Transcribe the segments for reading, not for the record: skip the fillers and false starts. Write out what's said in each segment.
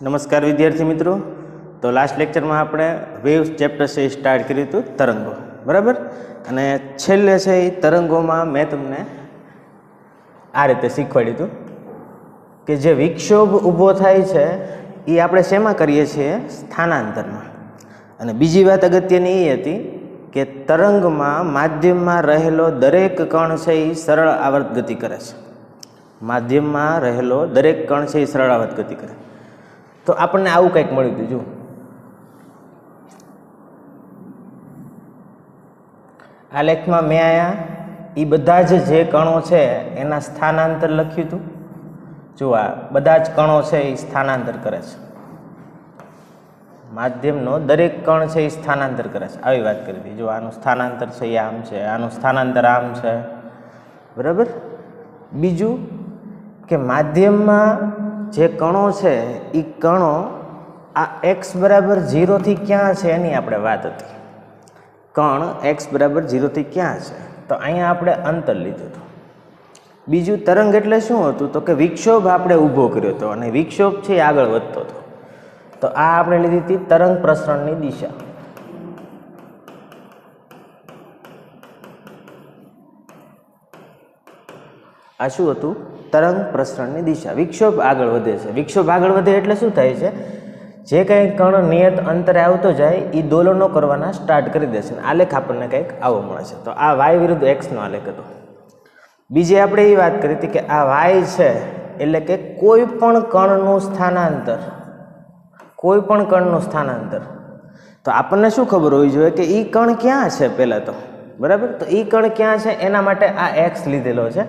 નમસ્કાર વિદ્યાર્થી મિત્રો. તો લાસ્ટ લેક્ચરમાં આપણે વેવ્સ ચેપ્ટર છે એ સ્ટાર્ટ કર્યું હતું તરંગો, બરાબર. અને છેલ્લે છે એ તરંગોમાં મેં તમને આ રીતે શીખવાડ્યું હતું કે જે વિક્ષોભ ઊભો થાય છે એ આપણે શેમાં કરીએ છીએ? સ્થાનાંતરમાં. અને બીજી વાત અગત્યની એ હતી કે તરંગમાં માધ્યમમાં રહેલો દરેક કણ છે એ સરળ આવર્ત ગતિ કરે છે. માધ્યમમાં રહેલો દરેક કણ છે એ સરળ આવર્ત ગતિ કરે. તો આપણને આવું કંઈક મળ્યું હતું. જુઓ, આ લેખમાં મેં અહીંયા એ બધા જ જે કણો છે એના સ્થાનાંતર લખ્યું હતું. જુઓ, આ બધા જ કણો છે એ સ્થાનાંતર કરે છે. માધ્યમનો દરેક કણ છે એ સ્થાનાંતર કરે છે, આવી વાત કરી હતી. જો આનું સ્થાનાંતર છે એ આમ છે, આનું સ્થાનાંતર આમ છે, બરાબર. બીજું કે માધ્યમમાં જે કણો છે એ કણો આ x બરાબર 0 ક્યાં છે એની આપણે વાત હતી. કણ x બરાબર 0 ક્યાં છે? તો અહીંયા આપણે અંતર લીધું હતું. બીજું તરંગ એટલે શું હતું? તો કે વિક્ષોભ આપણે ઊભો કર્યો હતો અને વિક્ષોભ છે એ આગળ વધતો હતો. તો આ આપણે લીધી હતી તરંગ પ્રસરણની દિશા. આ શું હતું? તરંગ પ્રસરણની દિશા. વિક્ષોભ આગળ વધે છે. વિક્ષોભ આગળ વધે એટલે શું થાય છે? જે કંઈ કણ નિયત અંતરે આવતો જાય એ દોલનો કરવાના સ્ટાર્ટ કરી દેશે. આલેખ આપણને કંઈક આવો મળે છે. તો આ વાય વિરુદ્ધ એક્સનો આલેખ હતો. બીજી આપણે એ વાત કરી હતી કે આ વાય છે એટલે કે કોઈ પણ કણનું સ્થાનાંતર, કોઈ પણ કણનું સ્થાનાંતર. તો આપણને શું ખબર હોવી જોઈએ કે એ કણ ક્યાં છે પહેલાં તો, બરાબર. તો એ કણ ક્યાં છે એના માટે આ એક્સ લીધેલો છે.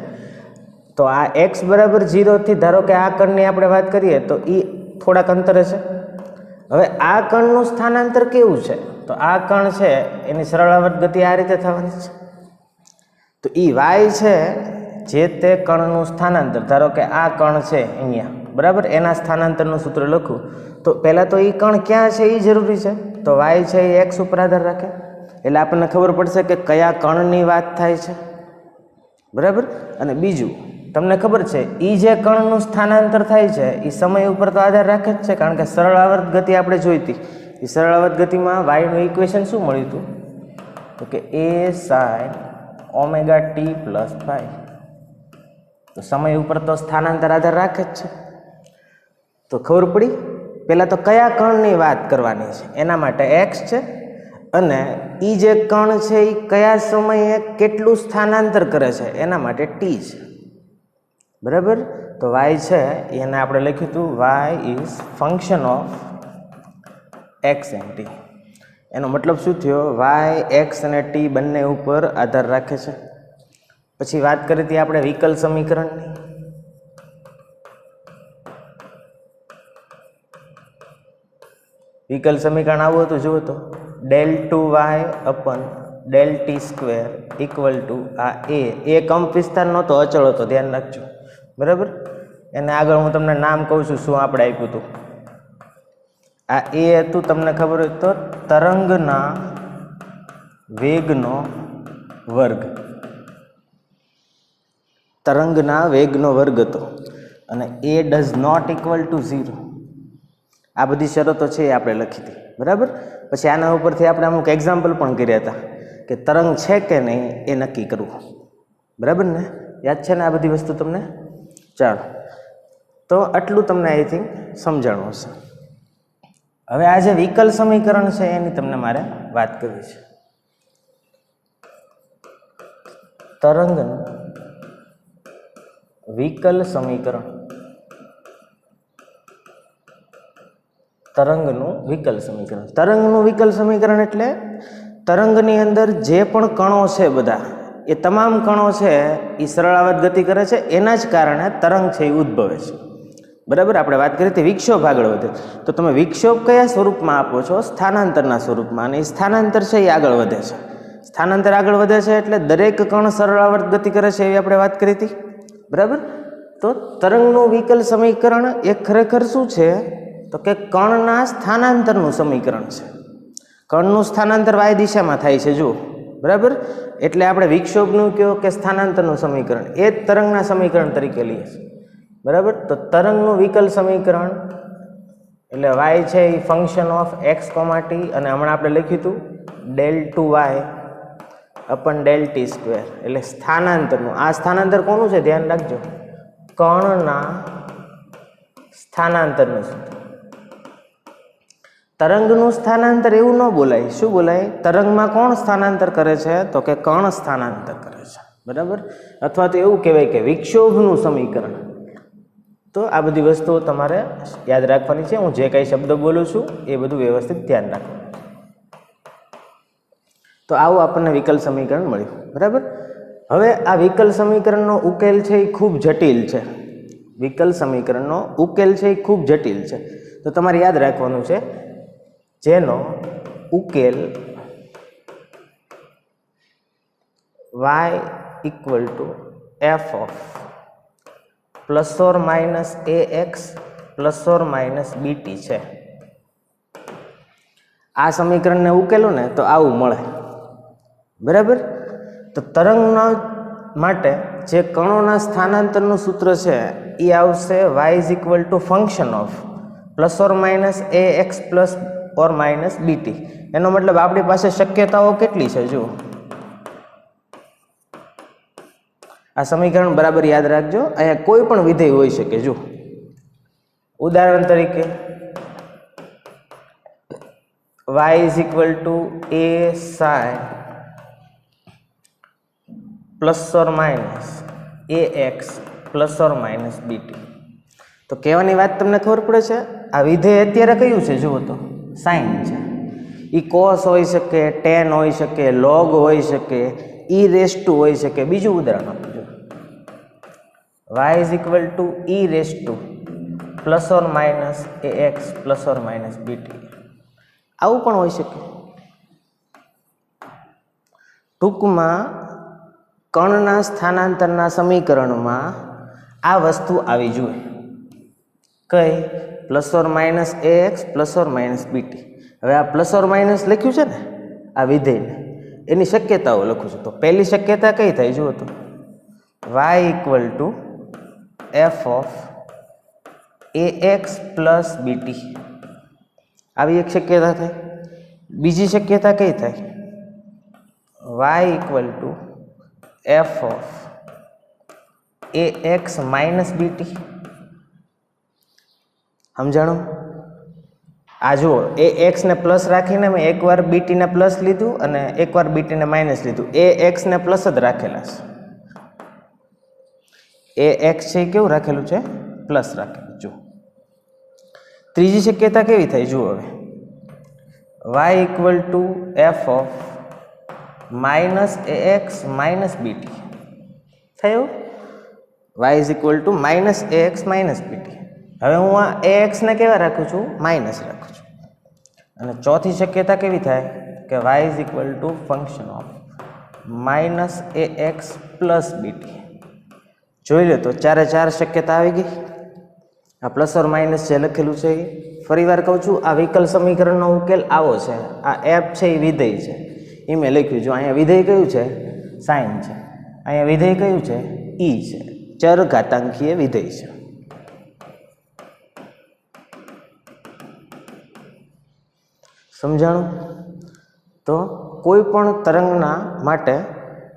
તો આ x બરાબર 0 ધારો કે આ કણની આપણે વાત કરીએ તો એ થોડાક અંતરે છે. હવે આ કણનું સ્થાનાંતર કેવું છે? તો આ કણ છે એની સરળ આવર્ત ગતિ આ રીતે થવાની છે. તો એ y છે જે તે કણનું સ્થાનાંતર, ધારો કે આ કણ છે અહીંયા, બરાબર, એના સ્થાનાંતરનું સૂત્ર લખું તો પહેલાં તો એ કણ ક્યાં છે એ જરૂરી છે. તો y છે એ x ઉપર આધાર રાખે એટલે આપણને ખબર પડશે કે કયા કણની વાત થાય છે, બરાબર. અને બીજું તમને ખબર છે એ જે કણનું સ્થાનાંતર થાય છે એ સમય ઉપર તો આધાર રાખે જ છે, કારણ કે સરળ આવર્ત ગતિ આપણે જોઈ હતી. એ સરળ આવર્ત ગતિમાં વાયનું ઇક્વેશન શું મળ્યું હતું? તો કે a sin omega t plus phi. તો સમય ઉપર તો સ્થાનાંતર આધાર રાખે જ છે. તો ખબર પડી. પહેલાં તો કયા કણની વાત કરવાની છે એના માટે x છે, અને એ જે કણ છે એ કયા સમયે કેટલું સ્થાનાંતર કરે છે એના માટે t છે, બરાબર. તો y છે એને આપણે લખ્યું હતું y is function of x and t. એનો મતલબ શું થયો? y x અને t બંને ઉપર આધાર રાખે છે. પછી વાત કરી હતી આપણે વિકલ સમીકરણની. વિકલ સમીકરણ આવું હતું, જુઓ તો del 2y અપન del t square equal to આ એ કંપ વિસ્તાર નહોતો, અચળ હતો, ધ્યાન રાખજો, બરાબર. એને આગળ હું તમને નામ કહું છું શું આપણે આપ્યું હતું. આ એ હતું, તમને ખબર હોય તો તરંગના વેગનો વર્ગ. તરંગના વેગનો વર્ગ હતો અને A does not equal to 0. આ બધી શરતો છે એ આપણે લખી હતી, બરાબર. પછી આના ઉપરથી આપણે અમુક એક્ઝામ્પલ પણ કર્યા હતા કે તરંગ છે કે નહીં એ નક્કી કરવું, બરાબર ને? યાદ છે ને આ બધી વસ્તુ તમને? ચાલો, તો આટલું તમને આઈ થિંક સમજાણું હશે. હવે આ જે વિકલ સમીકરણ છે એની તમને મારે વાત કરવી છે. તરંગનું વિકલ સમીકરણ. તરંગનું વિકલ સમીકરણ. તરંગનું વિકલ સમીકરણ એટલે તરંગની અંદર જે પણ કણો છે બધા, એ તમામ કણો છે એ સરળ આવર્ત ગતિ કરે છે. એના જ કારણે તરંગ છે એ ઉદ્ભવે છે, બરાબર. આપણે વાત કરી હતી વિક્ષોભ આગળ વધે. તો તમે વિક્ષોભ કયા સ્વરૂપમાં આપો છો? સ્થાનાંતરના સ્વરૂપમાં. અને એ સ્થાનાંતર છે એ આગળ વધે છે. સ્થાનાંતર આગળ વધે છે એટલે દરેક કણ સરળ આવર્ત ગતિ કરે છે એવી આપણે વાત કરી હતી, બરાબર. તો તરંગનું વિકલ સમીકરણ એ ખરેખર શું છે? તો કે કણના સ્થાનાંતરનું સમીકરણ છે. કણનું સ્થાનાંતર y દિશામાં થાય છે, જુઓ, બરાબર. એટલે આપણે વિક્ષોભનું કહો કે સ્થાનાંતરનું સમીકરણ એ જ તરંગના સમીકરણ તરીકે લઈએ છીએ, બરાબર. તો તરંગનું વિકલ સમીકરણ એટલે વાય છે એ function of x comma t, અને હમણાં આપણે લખ્યું હતું del two y upon del t square, એટલે સ્થાનાંતરનું. આ સ્થાનાંતર કોનું છે ધ્યાન રાખજો, કણના સ્થાનાંતરનું સૂત્ર. તરંગનું સ્થાનાંતર એવું ન બોલાય. શું બોલાય? તરંગમાં કોણ સ્થાનાંતર કરે છે? તો કે કણ સ્થાનાંતર કરે છે, બરાબર. અથવા તો એવું કહેવાય કે વિક્ષોભનું સમીકરણ. તો આ બધી વસ્તુઓ તમારે યાદ રાખવાની છે. હું જે કાંઈ શબ્દ બોલું છું એ બધું વ્યવસ્થિત ધ્યાન રાખવાનું. તો આવું આપણને વિકલ સમીકરણ મળ્યું, બરાબર. હવે આ વિકલ સમીકરણનો ઉકેલ છે એ ખૂબ જટિલ છે. વિકલ સમીકરણનો ઉકેલ છે એ ખૂબ જટિલ છે. તો તમારે યાદ રાખવાનું છે જેનો ઉકેલ y equal to F of plus or minus A X plus or minus B T છે. આ સમીકરણને ઉકેલો ને તો આવું મળે, બરાબર. તો તરંગના માટે જે કણોના સ્થાનાંતરનું સૂત્ર છે એ આવશે y is equal to function of plus or minus A X plus or minus B T. એનો મતલબ આપણી પાસે શક્યતાઓ કેટલી છે જુઓ. આ સમીકરણ બરાબર યાદ રાખજો. અહીંયા કોઈ પણ વિધેય હોઈ શકે. જો ઉદાહરણ તરીકે y is equal to A sine plus or minus A X plus or minus B T. તો કહેવાની વાત તમને ખબર પડે છે. આ વિધેય અત્યારે કયું છે જુઓ તો સાઇન છે. એ કોસ હોઈ શકે, ટેન હોઈ શકે, લોગ હોઈ શકે, ઈ રેસ ટુ હોઈ શકે. બીજું ઉદાહરણ આપજો, y is equal to E raise to plus or minus A X plus or minus B T. આવું પણ હોઈ શકે. ટૂંકમાં કણના સ્થાનાંતરના સમીકરણમાં આ વસ્તુ આવી જોઈએ. કઈ? Plus or minus A X plus or minus B T. હવે આ પ્લસ ઓર માઇનસ લખ્યું છે ને આ વિધેયને, એની શક્યતાઓ લખું છું. તો પહેલી શક્યતા કઈ થાય જુઓ તો y equal to F of A X plus B T. આવી એક શક્યતા થાય. બીજી શક્યતા કઈ થાય? y equal to F of A X minus B T. સમજાણું? આ જુઓ, એ એક્સને પ્લસ રાખીને મેં એકવાર બીટીને પ્લસ લીધું અને એકવાર બીટીને માઇનસ લીધું. એ એક્સને પ્લસ જ રાખેલા છે. એ એક્સ છે કેવું રાખેલું છે? પ્લસ રાખેલું. જુઓ ત્રીજી શક્યતા કેવી થાય જુઓ. હવે y equal to F of minus A X minus B T થયું. y is equal to minus A X minus B T. હવે હું આ એ એક્સને કેવા રાખું છું? માઇનસ રાખું છું. અને ચોથી શક્યતા કેવી થાય કે y is equal to function of minus A X plus B T. જોઈ લો તો ચારે ચાર શક્યતા આવી ગઈ. આ પ્લસ ઓર માઇનસ જે લખેલું છે એ ફરી વાર કહું છું, આ વિકલ સમીકરણનો ઉકેલ આવો છે. આ એફ છે એ વિધેય છે એ મેં લખ્યું. જો અહીંયા વિધેય કયું છે? સાઇન છે. અહીંયા વિધેય કયું છે? ઈ છે. ચર ઘાતાંકીય વિધેય છે. સમજાણું? તો કોઈ પણ તરંગના માટે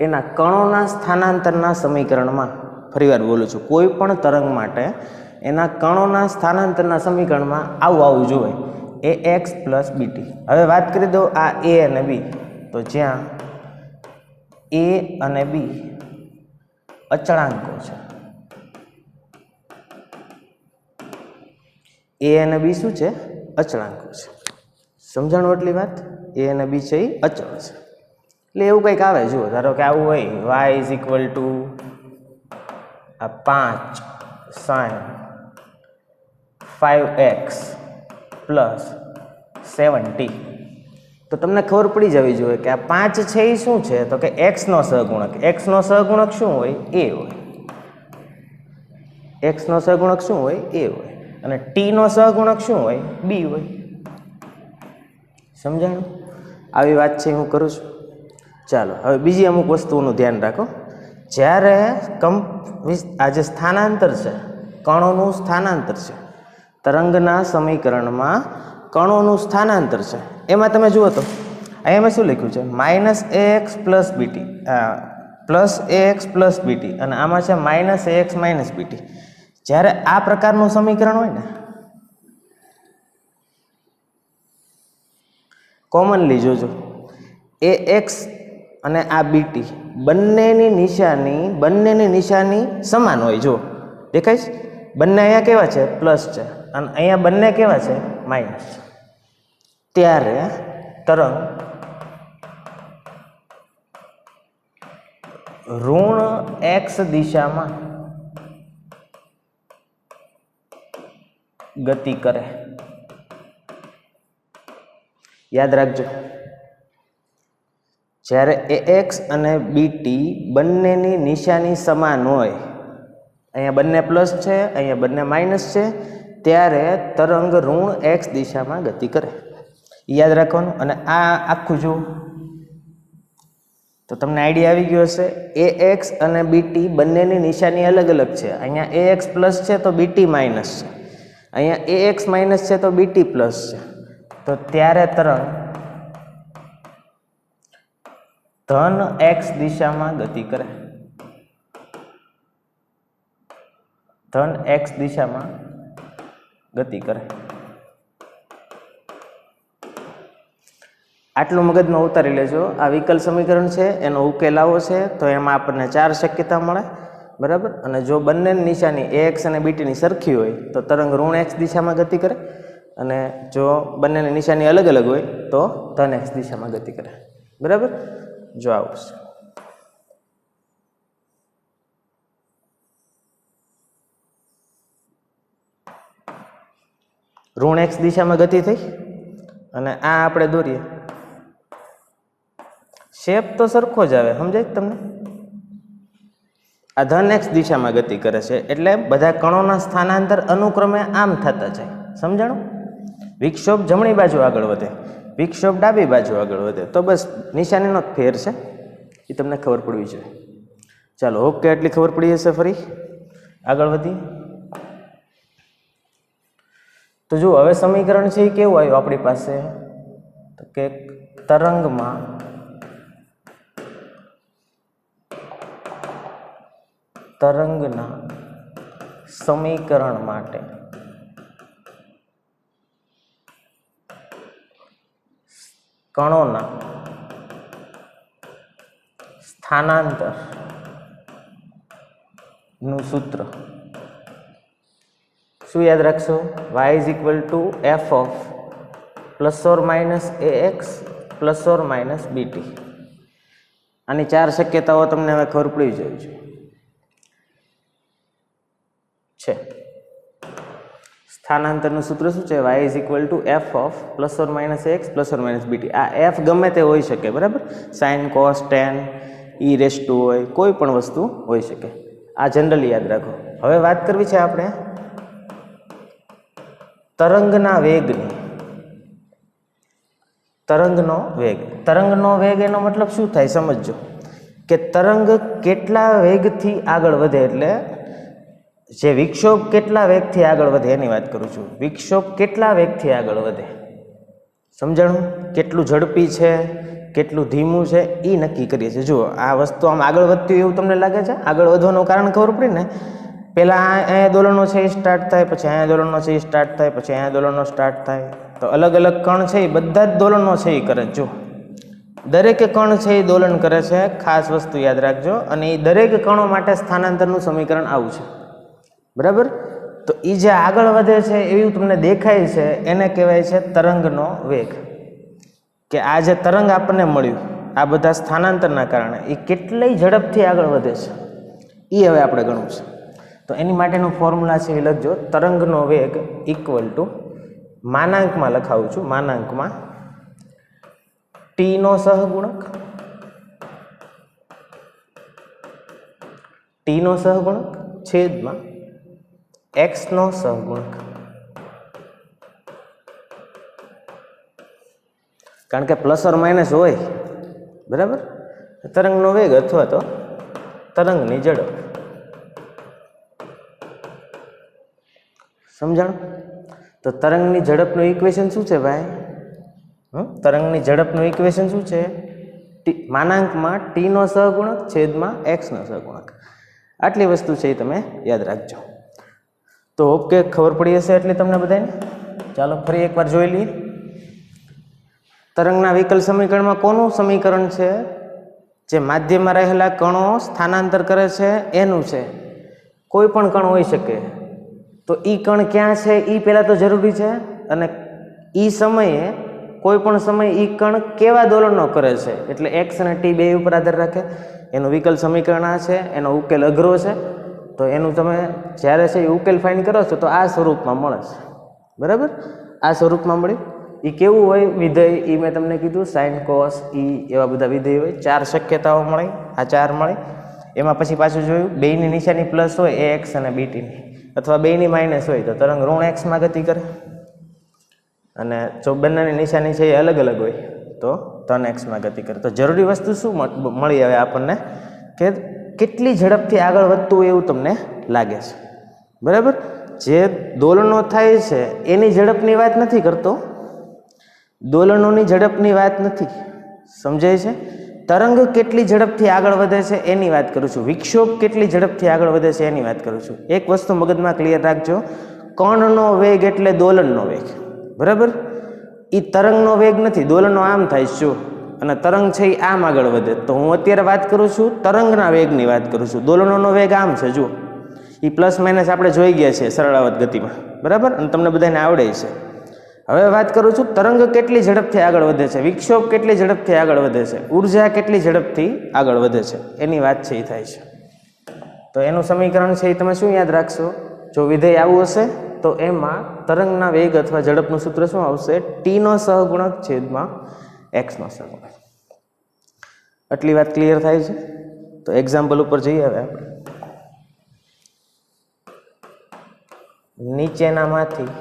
એના કણોના સ્થાનાંતરના સમીકરણમાં, ફરીવાર બોલું છું, કોઈ પણ તરંગ માટે એના કણોના સ્થાનાંતરના સમીકરણમાં આવું આવવું જોઈએ, એ એક્સ પ્લસ બીટી. હવે વાત કરી દો આ એ અને બી. તો જ્યાં એ અને બી અચળાંકો છે, એ અને બી શું છે? અચળાંકો છે. સમજાણું એટલી વાત? એ અને બી છે એ અચળ છે. એટલે એવું કંઈક આવે. જુઓ, ધારો કે આવું હોય y is equal two 5 sin 5x plus 7t. તો તમને ખબર પડી જવી જોઈએ કે આ 5 છે એ શું છે? તો કે એક્સનો સહગુણક. એક્સનો સહગુણક શું હોય? એ હોય. એક્સનો સહગુણક શું હોય? એ હોય. અને ટીનો સહગુણક શું હોય? બી હોય. સમજાયું? આવી વાત છે હું કરું છું. ચાલો હવે બીજી અમુક વસ્તુઓનું ધ્યાન રાખો. જ્યારે આ જે સ્થાનાંતર છે, કણોનું સ્થાનાંતર છે, તરંગના સમીકરણમાં કણોનું સ્થાનાંતર છે એમાં તમે જુઓ તો અહીંયા મેં શું લખ્યું છે minus ax plus B T plus ax plus B T અને આમાં છે માઇનસ ax માઇનસ બીટી. જ્યારે આ પ્રકારનું સમીકરણ હોય ને કોમનલી જોજો ax અને આ બીટી બંનેની નિશાની સમાન હોય. જો દેખાય છે બંને અહીંયા કેવા છે પ્લસ છે અને અહીંયા બંને કેવા છે માઇનસ છે. ત્યારે તરંગ ઋણ x દિશામાં ગતિ કરે. યાદ રાખજો જ્યારે ax અને બીટી બંનેની નિશાની સમાન હોય, અહીંયા બંને પ્લસ છે અહીંયા બંને માઇનસ છે, ત્યારે તરંગ ઋણ x દિશામાં ગતિ કરે. યાદ રાખવાનું. અને આ આખું જુઓ તો તમને આઈડિયા આવી ગયો હશે. ax અને બીટી બંનેની નિશાની અલગ અલગ છે. અહીંયા ax પ્લસ છે તો બીટી માઇનસ છે, અહીંયા ax માઇનસ છે તો બીટી પ્લસ છે. તો ત્યારે તરંગ ધન x દિશામાં ગતિ કરે. ધન x દિશામાં ગતિ કરે. આટલું મગજમાં ઉતારી લેજો. આ વિકલ સમીકરણ છે, એનો ઉકેલ આવો છે. તો એમાં આપણને 4 શક્યતા મળે, બરાબર. અને જો બંનેની નિશાની ax અને બીટીની સરખી હોય તો તરંગ ઋણ x દિશામાં ગતિ કરે, અને જો બંનેની નિશાની અલગ અલગ હોય તો ધન x દિશામાં ગતિ કરે, બરાબર. જો આવું છે. ઋણ x દિશામાં ગતિ થઈ અને આ આપણે દોરીએ, શેપ તો સરખો જ આવે, સમજાય તમને. આ ધન x દિશામાં ગતિ કરે છે એટલે બધા કણોના સ્થાનાંતર અનુક્રમે આમ થતા જાય. સમજાણું? વિક્ષોભ જમણી બાજુ આગળ વધે, વિક્ષોભ ડાબી બાજુ આગળ વધે. તો બસ નિશાનીનો જ ફેર છે, એ તમને ખબર પડવી જોઈએ. ચાલો, ઓકે, એટલી ખબર પડી હશે. ફરી આગળ વધી તો જો હવે સમીકરણ છે એ કેવું આવ્યું આપણી પાસે, તો કે તરંગમાં તરંગના સમીકરણ માટે કણોના સ્થાનાંતર નું સૂત્ર શું યાદ રાખશો? y is equal to f of plus or minus ax plus or minus B T. આની 4 શક્યતાઓ તમને હવે ખબર પડી જાય છે. સ્થાનાંતરનું સૂત્ર શું છે? y is equal to f of plus or minus ax plus or minus B T. આ f ગમે તે હોઈ શકે, બરાબર. Sine, cos, tan, e raise to હોય, કોઈ પણ વસ્તુ હોઈ શકે. આ જનરલી યાદ રાખો. હવે વાત કરવી છે આપણે તરંગના વેગની. તરંગનો વેગ. તરંગનો વેગ એનો મતલબ શું થાય સમજજો, કે તરંગ કેટલા વેગથી આગળ વધે, એટલે જે વિક્ષોભ કેટલા વેગથી આગળ વધે એની વાત કરું છું. વિક્ષોભ કેટલા વેગથી આગળ વધે, સમજાણું? કેટલું ઝડપી છે, કેટલું ધીમું છે, એ નક્કી કરીએ છીએ. જુઓ, આ વસ્તુ આમ આગળ વધતી એવું તમને લાગે છે? આગળ વધવાનું કારણ ખબર પડી ને? પહેલાં અહીંયા દોલનો છે એ સ્ટાર્ટ થાય, પછી અહીંયા દોલનો છે એ સ્ટાર્ટ થાય, પછી અહીંયા દોલનો સ્ટાર્ટ થાય. તો અલગ અલગ કણ છે એ બધા જ દોલનો છે એ કરે. જો દરેકે કણ છે એ દોલન કરે છે, ખાસ વસ્તુ યાદ રાખજો. અને એ દરેક કણો માટે સ્થાનાંતરનું સમીકરણ આવું છે, બરાબર. તો એ જે આગળ વધે છે એવું તમને દેખાય છે, એને કહેવાય છે તરંગનો વેગ. કે આ જે તરંગ આપણને મળ્યું આ બધા સ્થાનાંતરના કારણે એ કેટલી ઝડપથી આગળ વધે છે એ હવે આપણે ગણવું છે. તો એની માટેનું ફોર્મ્યુલા છે એ લખજો. તરંગનો વેગ ઇક્વલ ટુ, માનાંકમાં લખાવું છું, માનાંકમાં ટી નો સહગુણક, ટી નો સહગુણક છેદમાં એક્સ નો સહગુણક. કારણ કે પ્લસ ઓર માઇનસ હોય, બરાબર. તરંગનો વેગ અથવા તો તરંગની ઝડપ. સમજાણું? તો તરંગની ઝડપનું ઇક્વેશન શું છે ભાઈ? તરંગની ઝડપનું ઇક્વેશન શું છે? માનાંકમાં ટીનો સહગુણક છેદમાં એક્સનો સહગુણક. આટલી વસ્તુ છે એ તમે યાદ રાખજો. તો ઓકે, ખબર પડી હશે એટલે તમને બધાને. ચાલો ફરી એકવાર જોઈ લઈએ. તરંગના વિકલ સમીકરણમાં કોનું સમીકરણ છે? જે માધ્યમમાં રહેલા કણો સ્થાનાંતર કરે છે એનું છે. કોઈ પણ કણ હોઈ શકે, તો ઈ કણ ક્યાં છે એ પહેલાં તો જરૂરી છે, અને ઈ સમયે કોઈ પણ સમયે ઈ કણ કેવા દોલનો કરે છે, એટલે એક્સ અને ટી બે ઉપર આધાર રાખે. એનું વિકલ સમીકરણ આ છે, એનો ઉકેલ અઘરો છે. તો એનું તમે જ્યારે છે એ ઉકેલ ફાઇન્ડ કરો છો તો આ સ્વરૂપમાં મળે છે. બરાબર? આ સ્વરૂપમાં મળ્યું. એ કેવું હોય વિધેય? એ મેં તમને કીધું, સાઇન, કોસ, ઈ એવા બધા વિધેય હોય. 4 શક્યતાઓ મળી, આ 4 મળી. એમાં પછી પાછું જોયું બેયની નિશાની પ્લસ હોય એ એક્સ અને બીટીની, અથવા બેયની માઇનસ હોય તો તરંગ ઋણ એક્સમાં ગતિ કરે, અને જો બંનેની નિશાની છે એ અલગ અલગ હોય તો ધન એક્સમાં ગતિ કરે. તો જરૂરી વસ્તુ શું મળી આવે આપણને? કે કેટલી ઝડપથી આગળ વધતું હોય એવું તમને લાગે છે. બરાબર? જે દોલનો થાય છે એની ઝડપની વાત નથી કરતો, દોલનોની ઝડપની વાત નથી. સમજાય છે? તરંગ કેટલી ઝડપથી આગળ વધે છે એની વાત કરું છું. વિક્ષોભ કેટલી ઝડપથી આગળ વધે છે એની વાત કરું છું. એક વસ્તુ મગજમાં ક્લિયર રાખજો, કણનો વેગ એટલે દોલનનો વેગ. બરાબર? એ તરંગનો વેગ નથી. દોલનો આમ થાય છે અને તરંગ છે એ આમ આગળ વધે. તો હું અત્યારે વાત કરું છું તરંગના વેગની વાત કરું છું. દોલનોનો વેગ આમ છે, જુઓ. એ પ્લસ માઇનસ આપણે જોઈ ગયા છે સરળાવત ગતિમાં. બરાબર? અને તમને બધાને આવડે છે. હવે વાત કરું છું તરંગ કેટલી ઝડપથી આગળ વધે છે, વિક્ષોભ કેટલી ઝડપથી આગળ વધે છે, ઉર્જા કેટલી ઝડપથી આગળ વધે છે, એની વાત છે એ થાય છે. તો એનું સમીકરણ છે એ તમે શું યાદ રાખશો? જો વિધેય આવું હશે તો એમાં તરંગના વેગ અથવા ઝડપનું સૂત્ર શું આવશે? ટીનો સહગુણક છેદમાં એક્સનો સહગુણક. આટલી વાત ક્લિયર થાય છે? તો એક્ઝામ્પલ ઉપર જઈએ હવે આપણે. નીચેનામાંથી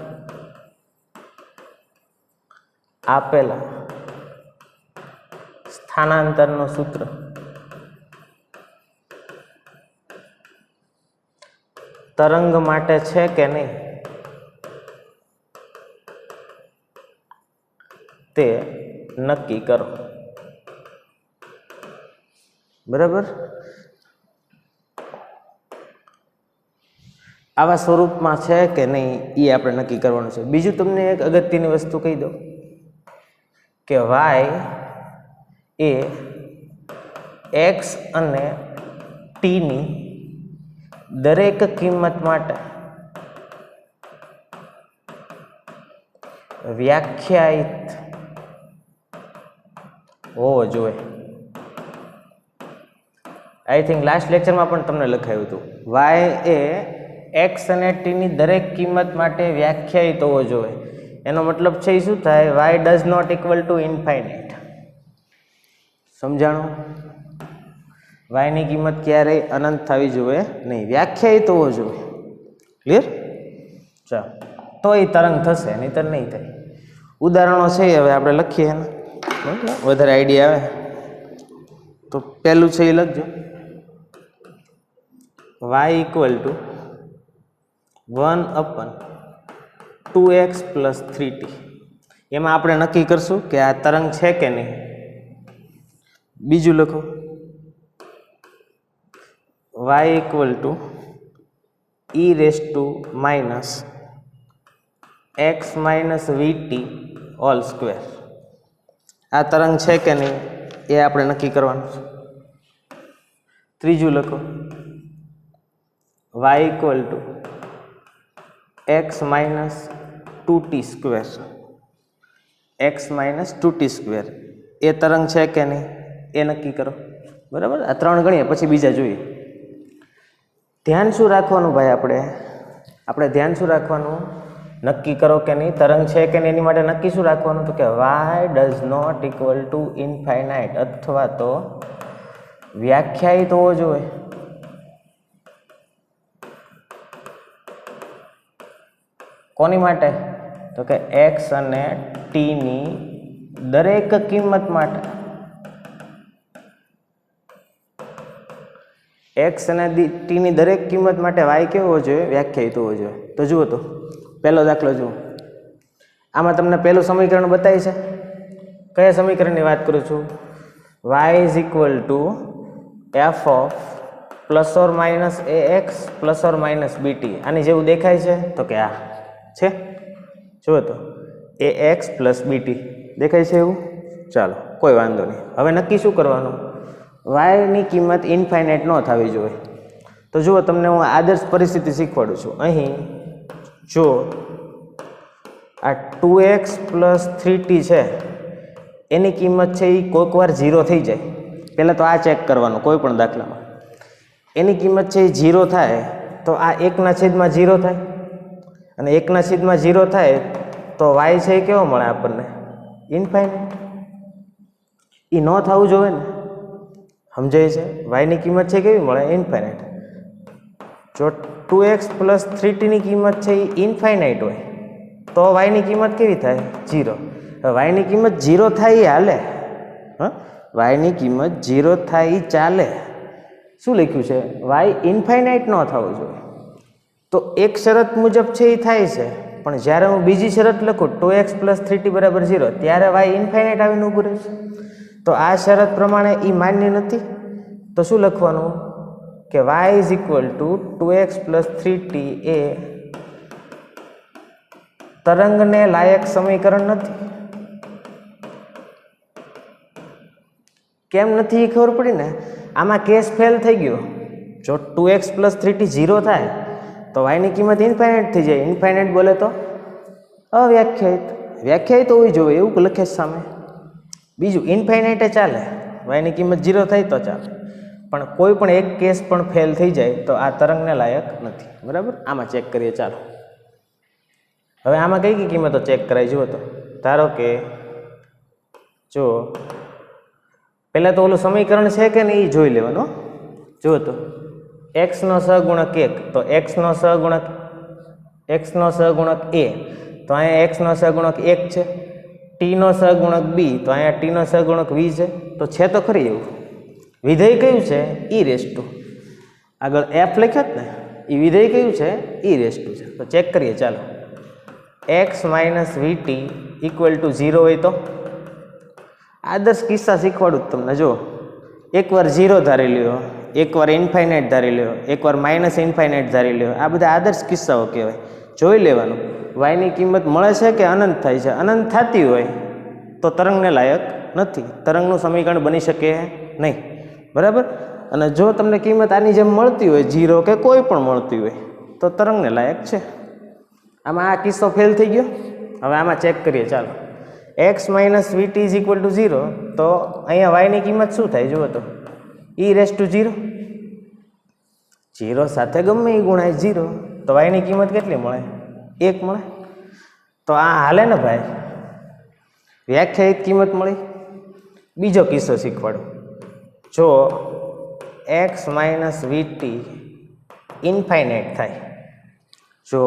આપેલા સ્થાનાંતરનું સૂત્ર તરંગ માટે છે કે નહીં તે નક્કી કરો. બરાબર? આવા સ્વરૂપમાં છે કે નહીં એ આપણે નક્કી કરવાનું છે. બીજું તમને એક અગત્યની વસ્તુ કહી દઉં કે વાય એ એક્સ અને ટીની દરેક કિંમત માટે વ્યાખ્યાયિત હોવો જોઈએ. આઈ થિંક લાસ્ટ લેક્ચરમાં પણ તમને લખાયું હતું. વાય એ એક્સ અને ટીની દરેક કિંમત માટે વ્યાખ્યાયિત હોવો જોઈએ. એનો મતલબ છે એ શું થાય? Y does not equal to infinite. સમજાણું? વાયની કિંમત ક્યારેય અનંત થવી જોઈએ નહીં, વ્યાખ્યાયિત હોવો જોઈએ. ક્લિયર? ચાલો, તો એ તરંગ થશે, નહીંતર નહીં થાય. ઉદાહરણો છે હવે આપણે લખીએ ને, વધારે આઈડિયા આવે. તો પહેલું છે એ લખજો, Y equal to 1/2x + 3t. એમાં આપણે નક્કી કરશું કે આ તરંગ છે કે નહીં. બીજું લખો, y equal two e⁻x - vt whole square. આ તરંગ છે કે નહીં એ આપણે નક્કી કરવાનું છે. ત્રીજું લખો, y equal two x - 2t². x - 2t². એ તરંગ છે કે નહીં એ નક્કી કરો. બરાબર? આ 3 ગણીએ પછી બીજા જોઈએ. ધ્યાન શું રાખવાનું ભાઈ? આપણે ધ્યાન શું રાખવાનું? નક્કી કરો કે નહીં તરંગ છે કે નહીં એની માટે નક્કી શું રાખવાનું? તો કે Y does not equal to infinite, અથવા તો વ્યાખ્યાયિત હોવો જોઈએ. કોની માટે? તો કે એક્સ અને ટીની દરેક કિંમત માટે. એક્સ અને ટીની દરેક કિંમત માટે વાય કેવો હોવો જોઈએ? વ્યાખ્યાયિત હોવો જોઈએ. તો જુઓ, તો પહેલો દાખલો જુઓ, આમાં તમને પહેલું સમીકરણ બતાવી છે. કયા સમીકરણની વાત કરું છું? y is equal to F of plus or minus A X plus or minus B T. આની જેવું દેખાય છે? તો કે આ છે, જુઓ તો એ એક્સ પ્લસ બીટી દેખાય છે એવું. ચાલો કોઈ વાંધો નહીં. હવે નક્કી શું કરવાનું? વાયની કિંમત ઇન્ફાઇનાઇટ ન થવી જોઈએ. તો જુઓ તમને હું આદર્શ પરિસ્થિતિ શીખવાડું છું. અહીં જો આ 2x પ્લસ 3t છે એની કિંમત છે એ કોઈક વાર 0 થઈ જાય. પહેલાં તો આ ચેક કરવાનું કોઈ પણ દાખલામાં. એની કિંમત છે એ 0 થાય તો આ 1/0 થાય, અને 1/0 થાય તો y છે એ કેવો મળે આપણને? ઇન્ફાઇનાઇટ. એ ન થવું જોઈએ ને, સમજાય છે? વાયની કિંમત છે કેવી મળે? ઇન્ફાઇનાઇટ. જો 2x પ્લસ 3t ની કિંમત છે એ ઇન્ફાઇનાઇટ હોય તો વાયની કિંમત કેવી થાય? 0. વાયની કિંમત 0 થાય એ હાલે. વાયની કિંમત 0 થાય એ ચાલે. શું લખ્યું છે? વાય ઇન્ફાઇનાઇટ ન થવું જોઈએ. તો એક શરત મુજબ છે એ થાય છે, પણ જ્યારે હું બીજી શરત લખું 2x પ્લસ 3t બરાબર 0 ત્યારે વાય ઇન્ફાઇનાઇટ આવીને ઊભું રહે છે. તો આ શરત પ્રમાણે એ માન્ય નથી. તો શું લખવાનું? કે y is equal two 2x plus 3t એ તરંગને લાયક સમીકરણ નથી. કેમ નથી એ ખબર પડી ને? આમાં કેસ ફેલ થઈ ગયો. જો 2x પ્લસ 3t 0 થાય તો વાયની કિંમત ઇન્ફાઇનાઇટ થઈ જાય. ઇન્ફાઇનાઇટ બોલે તો અવ્યાખ્યાયિત. વ્યાખ્યાયિત હોવી જોઈએ એવું લખે સામે. બીજું ઇન્ફાઇનાઇટે ચાલે, વાયની કિંમત 0 થાય તો ચાલે, પણ કોઈ પણ એક કેસ પણ ફેલ થઈ જાય તો આ તરંગને લાયક નથી. બરાબર? આમાં ચેક કરીએ. ચાલો હવે આમાં કઈ કઈ કિંમતો ચેક કરાય જુઓ તો. ધારો કે જો પહેલાં તો ઓલું સમીકરણ છે કે નહીં એ જોઈ લેવાનું. જુઓ તો એક્સનો સહગુણક 1 તો એક્સનો સહગુણક એ, તો અહીંયા એક્સનો સહગુણક 1 છે. ટીનો સહગુણક બી, તો અહીંયા ટીનો સહગુણક વી છે. તો છે તો ખરી એવું. વિધેય કયું છે? ઈ રેસ ટુ. આગળ એફ લખ્યો જ ને, એ વિધેય કયું છે? ઈ રેસ ટુ છે. તો ચેક કરીએ. ચાલો x minus v t equal to 0 હોય તો આદર્શ કિસ્સા શીખવાડું જ તમને. જો એકવાર 0 ધારી લ્યો, એકવાર ઇન્ફાઇનાઇટ ધારી લ્યો, એકવાર માઇનસ ઇન્ફાઇનાઇટ ધારી લ્યો. આ બધા આદર્શ કિસ્સાઓ કહેવાય. જોઈ લેવાનું વાયની કિંમત મળે છે કે અનંત થાય છે. અનંત થતી હોય તો તરંગને લાયક નથી, તરંગનું સમીકરણ બની શકે નહીં. બરાબર? અને જો તમને કિંમત આની જેમ મળતી હોય 0 કે કોઈ પણ મળતી હોય તો તરંગને લાયક છે. આમાં આ કિસ્સો ફેલ થઈ ગયો. હવે આમાં ચેક કરીએ. ચાલો x minus v t is equal to 0 તો અહીંયા વાયની કિંમત શું થાય જુઓ તો ઈ રેસ ટુ 0. 0 સાથે ગમે એ ગુણાય 0 તો વાયની કિંમત કેટલી મળે? 1 મળે. તો આ હાલે ને ભાઈ? વ્યાખ્યાયિત કિંમત મળી. બીજો કિસ્સો શીખવાડો. જો એક્સ માઇનસ વીટી ઇન્ફાઇનાઇટ થાય, જો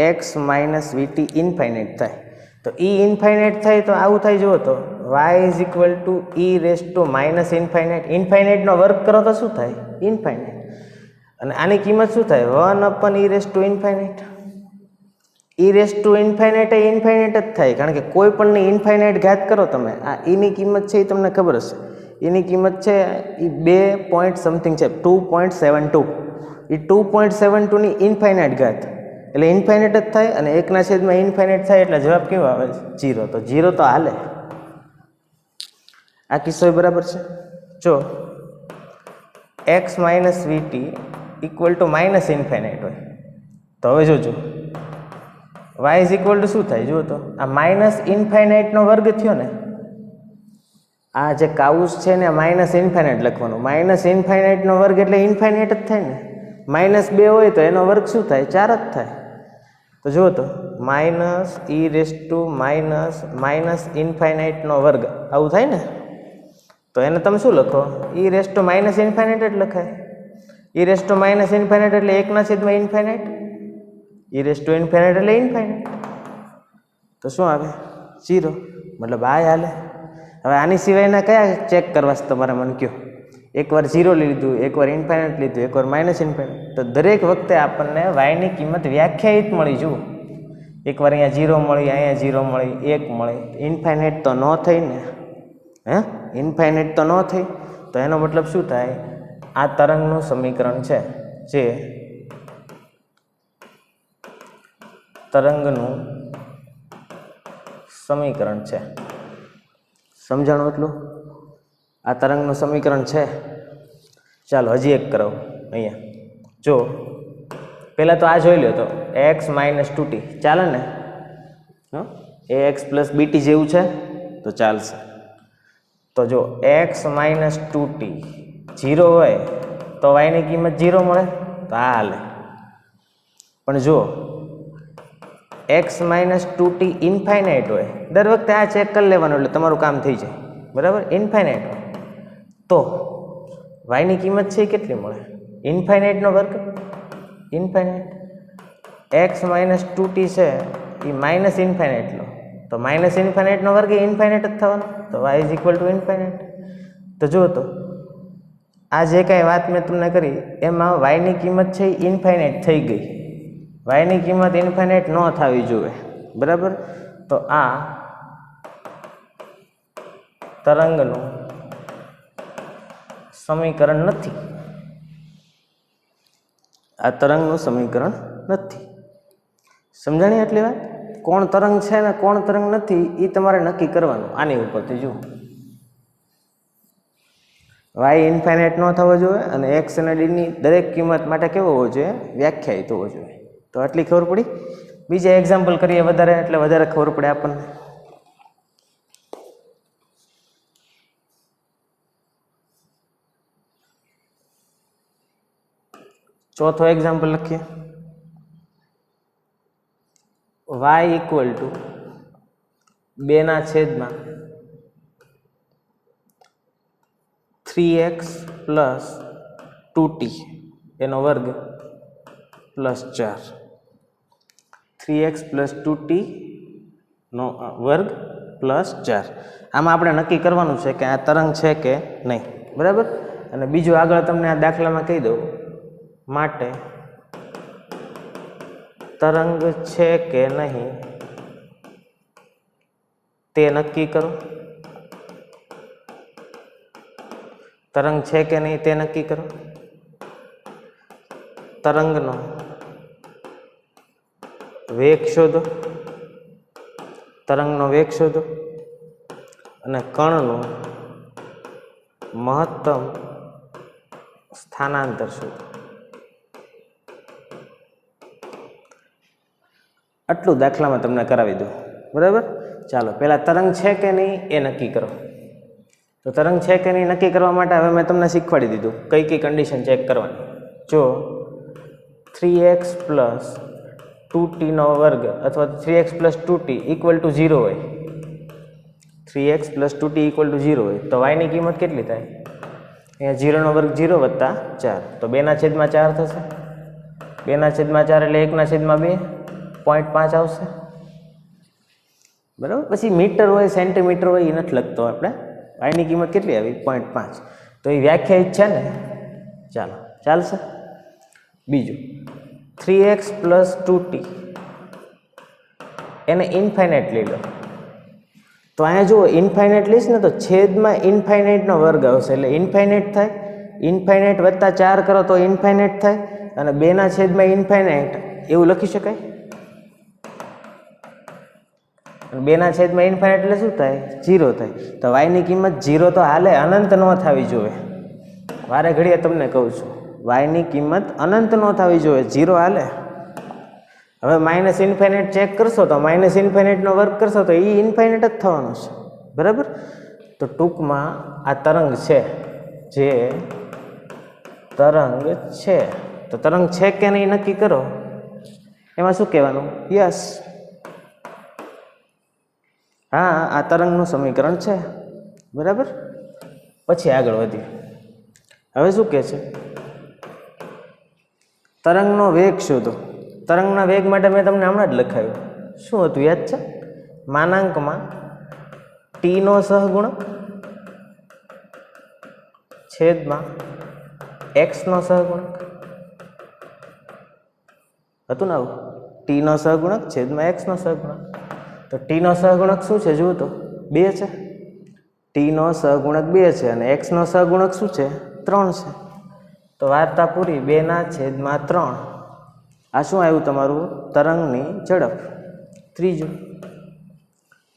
એક્સ માઇનસ વીટી ઇન્ફાઇનાઇટ થાય તો ઈ ઇન્ફાઇનાઇટ થાય તો આવું થાય જુઓ તો y is equal to E raise to minus infinite. ઇન્ફાઇનાઇટનો વર્ગ કરો તો શું થાય? ઇન્ફાઇનાઇટ. અને આની કિંમત શું થાય? 1 ઈ raise to infinite. E raise to infinite A infinite જ થાય, કારણ કે કોઈ પણની ઇન્ફાઇનાઇટ ઘાત કરો તમે. આ ઈની કિંમત છે એ તમને ખબર હશે. એની કિંમત છે એ 2 પોઈન્ટ સમથિંગ છે, 2.72. એ 2.72 ની ઇન્ફાઇનાઇટ ઘાત એટલે ઇન્ફાઇનાઇટ જ થાય, અને 1/માં ઇન્ફાઇનાઇટ થાય એટલે જવાબ કેવો આવે? 0. તો 0 તો હાલે. આ કિસ્સો બરાબર છે. જો x minus v t equal to minus infinite હોય તો હવે જોજો વાય ઇઝ ઇક્વલ ટુ શું થાય જુઓ તો આ માઇનસ ઇન્ફાઇનાઇટનો વર્ગ થયો ને. આ જે કાઉસ છે ને માઇનસ ઇન્ફાઇનાઇટ લખવાનું. માઇનસ ઇન્ફાઇનાઇટનો વર્ગ એટલે ઇન્ફાઇનાઇટ જ થાય ને. -2 હોય તો એનો વર્ગ શું થાય? 4 જ થાય. તો જુઓ તો minus e raise to minus ઇન્ફાઇનાઇટનો વર્ગ આવું થાય ને. તો એને તમે શું લખો? E raise to minus infinite જ લખાય. E raise to minus infinite એટલે 1/માં infinite. E raise to infinite એટલે ઇન્ફાઇનાઇટ. તો શું આવે? 0. મતલબ આ હાલે. હવે આની સિવાયના કયા ચેક કરવા છે તમારે મને કહો? એકવાર 0 લીધું, એકવાર ઇન્ફાઇનાઇટ લીધું, એકવાર માઇનસ ઇન્ફાઇનાઇટ. તો દરેક વખતે આપણને વાયની કિંમત વ્યાખ્યાયિત મળી. જુઓ એકવાર અહીંયા 0 મળી, અહીંયા 0 મળી, 1 મળી, ઇન્ફાઇનાઇટ તો ન થઈ ને, હે ઇન્ફાઇનાઇટ તો ન થઈ. તો એનો મતલબ શું થાય? આ તરંગનું સમીકરણ છે, જે તરંગનું સમીકરણ છે. સમજાણું એટલું? આ તરંગનું સમીકરણ છે. ચાલો હજી એક કરો. અહીંયા જો પહેલાં તો આ જોઈ લો, તો x - 2t ચાલે ને? ax + bt જેવું છે તો ચાલશે. તો જો x - 2t 0 હોય તો y ની કિંમત 0 મળે, તો આ હાલે. પણ જો x - 2t ઇન્ફાઇનાઇટ હોય, દર વખતે આ ચેક કરી લેવાનું એટલે તમારું કામ થઈ જાય, બરાબર. ઇન્ફાઇનાઇટ હોય તો y ની કિંમત છે એ કેટલી મળે? ઇન્ફાઇનાઇટનો વર્ગ, ઇન્ફાઇનાઇટ. x - 2t છે એ માઇનસ ઇન્ફાઇનાઇટ લો, તો માઇનસ ઇન્ફાઇનાઇટનો વર્ગ એ ઇન્ફાઇનાઇટ જ થવાનો, તો y = ઇન્ફાઇનાઇટ. તો જુઓ, તો આ જે કાંઈ વાત મેં તમને કરી એમાં y ની કિંમત છે એ ઇન્ફાઇનાઇટ થઈ ગઈ. y ની કિંમત ઇન્ફાઇનાઇટ ન થવી જોઈએ, બરાબર. તો આ તરંગનું સમીકરણ નથી. આ તરંગનું સમીકરણ નથી. સમજાણી એટલી વાત? કોણ તરંગ છે ને કોણ તરંગ નથી એ તમારે નક્કી કરવાનું આની ઉપરથી. જુઓ, y ઇન્ફાઇનાઇટ ન થવો જોઈએ અને x અને d ની દરેક કિંમત માટે કેવો હોવો જોઈએ? વ્યાખ્યાયિત હોવો જોઈએ. તો આટલી ખબર પડી. બીજા એક્ઝામ્પલ કરીએ વધારે, એટલે વધારે ખબર પડે આપણને. ચોથો એક્ઝામ્પલ લખીએ. y = 2/3x + 2t એનો વર્ગ +4. 3x + 2t નો વર્ગ +4. આમાં આપણે નક્કી કરવાનું છે કે આ તરંગ છે કે નહીં, બરાબર. અને બીજું આગળ તમને આ દાખલામાં કહી દઉં. માટે તરંગ છે કે નહીં તે નક્કી કરો. તરંગ છે કે નહીં તે નક્કી કરો. તરંગનો વેગ શોધો, તરંગનો વેગ શોધો અને કણનું મહત્તમ સ્થાનાંતર શોધો. આટલું દાખલામાં તમને કરાવી દઉં, બરાબર. ચાલો પહેલાં તરંગ છે કે નહીં એ નક્કી કરો. તો તરંગ છે કે નહીં નક્કી કરવા માટે હવે મેં તમને શીખવાડી દીધું કઈ કઈ કન્ડિશન ચેક કરવાની. જો 3x + 2t નો વર્ગ અથવા 3x + 2t = 0 હોય, 3x + 2t = 0 હોય તો y ની કિંમત કેટલી થાય? અહીંયા 0 નો વર્ગ 0 + 4, તો 2/4 થશે. 2/4 એટલે 1/2, 0.5 આવશે, બરાબર. પછી મીટર હોય, સેન્ટીમીટર હોય એ નથી લખતો આપણે. y ની કિંમત કેટલી આવી? 0.5. તો એ વ્યાખ્યાયિત છે ને, ચાલો ચાલશે. બીજું 3x + 2t એને ઇન્ફાઇનાઇટ લઈ લો. તો અહીંયા જુઓ, ઇન્ફાઇનાઇટ લઈશ ને તો છેદમાં ઇન્ફાઇનાઇટનો વર્ગ આવશે એટલે ઇન્ફાઇનાઇટ થાય. ઇન્ફાઇનાઇટ + 4 કરો તો ઇન્ફાઇનાઇટ થાય, અને 2/∞ એવું લખી શકાય. 2/∞ એટલે શું થાય? 0 થાય. તો y ની કિંમત 0 તો હાલે, અનંત ન થવી જોઈએ. વારે ઘડીએ તમને કહું છું, y ની કિંમત અનંત ન થવી જોઈએ, 0 હાલે. હવે -∞ ચેક કરશો તો -∞ નો વર્ગ કરશો તો એ ઇન્ફાઇનાઇટ જ થવાનો છે, બરાબર. તો ટૂંકમાં આ તરંગ છે, જે તરંગ છે. તો તરંગ છે કે નહીં નક્કી કરો. એમાં શું કહેવાનું? યસ. હા, આ તરંગનું સમીકરણ છે, બરાબર. પછી આગળ વધીએ. હવે શું કહે છે? તરંગનો વેગ શોધો. તરંગના વેગ માટે મેં તમને હમણાં જ લખાવ્યું. શું હતું યાદ છે? માનાંકમાં t નો સહગુણક છેદમાં x નો સહગુણક હતું ને આવું? t ટીનો સહગુણક છેદમાં એક્સનો સહગુણક. તો ટીનો સહગુણક શું છે જુઓ તો 2 છે. ટીનો સહગુણક 2 છે અને એક્સનો સહગુણક શું છે 3 છે. તો વાર્તા પૂરી. 2/3. આ શું આવ્યું તમારું? તરંગની ઝડપ. ત્રીજું,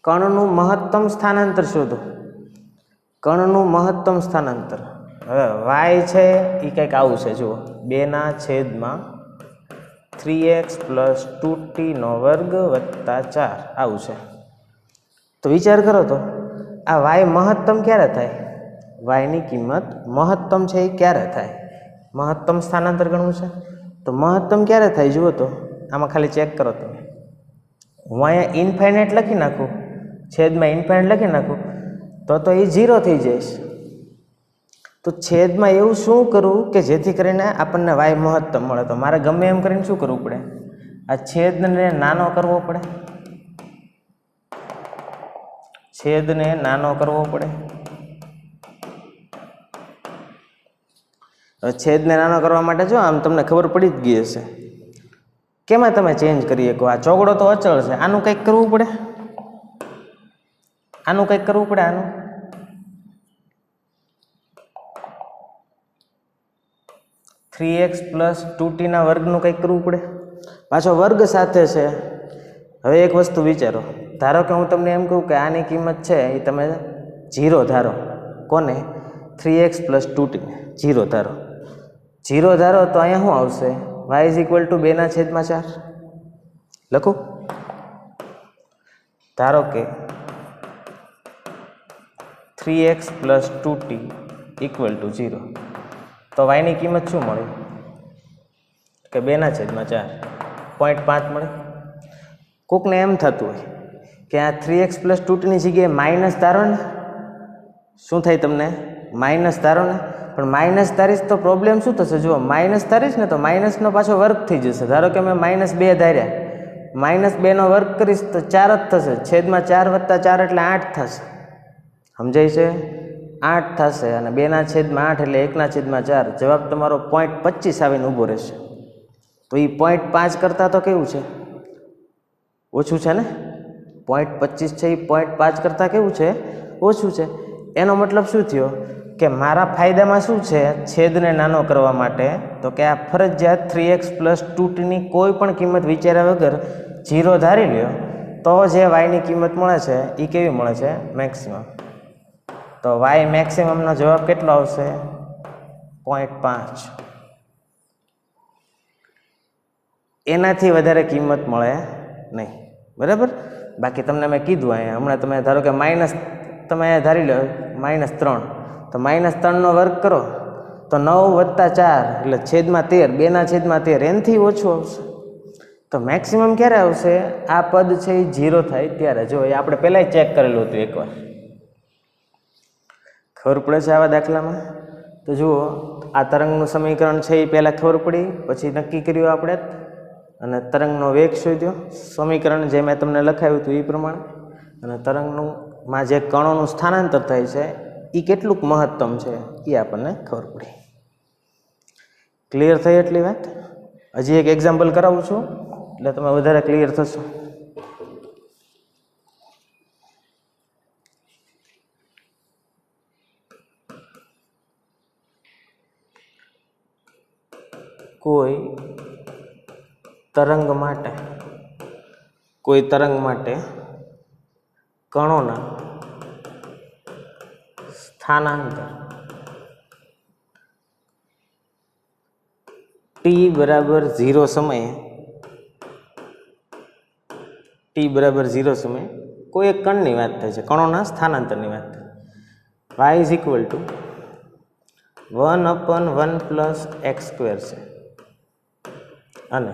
કણનું મહત્તમ સ્થાનાંતર શોધો. કણનું મહત્તમ સ્થાનાંતર. હવે વાય છે એ કંઈક આવું છે જુઓ, 2/3x + 2t² + 4 આવું છે. તો વિચાર કરો તો આ વાય મહત્તમ ક્યારે થાય? વાયની કિંમત મહત્તમ છે એ ક્યારે થાય? મહત્તમ સ્થાનાંતર ગણવું છે તો મહત્તમ ક્યારે થાય જુઓ તો આમાં ખાલી ચેક કરો તમે. હું અહીંયા ઇન્ફાઇનાઇટ લખી નાખું, છેદમાં ઇન્ફાઇનાઇટ લખી નાખું તો એ 0 થઈ જશે. તો છેદમાં એવું શું કરવું કે જેથી કરીને આપણને વાય મહત્તમ મળે? તો મારે ગમે એમ કરીને શું કરવું પડે? આ છેદને નાનો કરવો પડે. છેદને નાનો કરવો પડે. હવે છેદને નાનો કરવા માટે જો આમ તમને ખબર પડી જ ગઈ હશે. કેમાં તમે ચેન્જ કરી શકો? આ ચોગડો તો અચળ છે, આનું કંઈક કરવું પડે. આનું કંઈક કરવું પડે. આનું 3x + 2t² કંઈક કરવું પડે. પાછો વર્ગ સાથે છે. હવે એક વસ્તુ વિચારો, ધારો કે હું તમને એમ કહું કે આની કિંમત છે એ તમે 0 ધારો. કોને? 3x + 2t 0 ધારો. 0 ધારો તો અહીંયા શું આવશે? y = 2/4 લખું. ધારો કે 3x + 2t = 0 તો y ની કિંમત શું મળી? કે 2/4 0.5 મળે. કોકને એમ થતું હોય કે આ 3x + 2t ની જગ્યાએ માઇનસ ધારો ને, શું થાય તમને? માઇનસ ધારો ને. પણ માઇનસ ધારીશ તો પ્રોબ્લેમ શું થશે? જુઓ, માઇનસ ધારીશ ને તો માઇનસનો પાછો વર્ગ થઈ જશે. ધારો કે મેં -2 ધાર્યા, -2નો વર્ગ કરીશ તો 4 જ થશે. છેદમાં 4 + 4 એટલે 8 થશે. સમજાય છે? 8 થશે અને 2/8 એટલે 1/4. જવાબ તમારો 0.25 આવીને ઊભો રહેશે. તો એ 0.5 કરતાં તો કેવું છે? ઓછું છે ને. 0.25 છે એ 0.5 કરતાં કેવું છે? ઓછું છે. એનો મતલબ શું થયો? કે મારા ફાયદામાં શું છે છેદને નાનો કરવા માટે? તો કે આ ફરજિયાત 3x + 2t ની કોઈ પણ કિંમત વિચાર્યા વગર 0 ધારી લ્યો તો જે વાયની કિંમત મળે છે એ કેવી મળે છે? મેક્સિમમ. તો વાય મેક્સિમમનો જવાબ કેટલો આવશે? 0.5. એનાથી વધારે કિંમત મળે નહીં. બરાબર? બાકી તમને મેં કીધું અહીંયા હમણાં તમે ધારો કે માઇનસ તમે ધારી લો -3 તો -3નો વર્ગ કરો તો 9 + 4 એટલે છેદમાં 13 2/13 એનાથી ઓછું આવશે. તો મેક્સિમમ ક્યારે આવશે? આ પદ છે એ 0 થાય ત્યારે. જો એ આપણે પહેલાં ચેક કરેલું હતું એકવાર. ખબર પડે છે આવા દાખલામાં? તો જુઓ, આ તરંગનું સમીકરણ છે એ પહેલાં ખબર પડી, પછી નક્કી કર્યું આપણે અને તરંગનો વેગ શોધ્યો. સમીકરણ જે મેં તમને લખાવ્યું હતું એ પ્રમાણે. અને તરંગનું માં જે કણોનું સ્થાનાંતર થાય છે એ કેટલુંક મહત્તમ છે એ આપણને ખબર પડી. ક્લિયર થઈ એટલી વાત? હજી એક એક્ઝામ્પલ કરાવું છું એટલે તમે વધારે ક્લિયર થશો. કોઈ તરંગ માટે કણોના સ્થાનાંતર t = 0 સમયે કોઈ એક કણની વાત થાય છે, કણોના સ્થાનાંતરની વાત થાય. y = 1/1 + x² છે. અને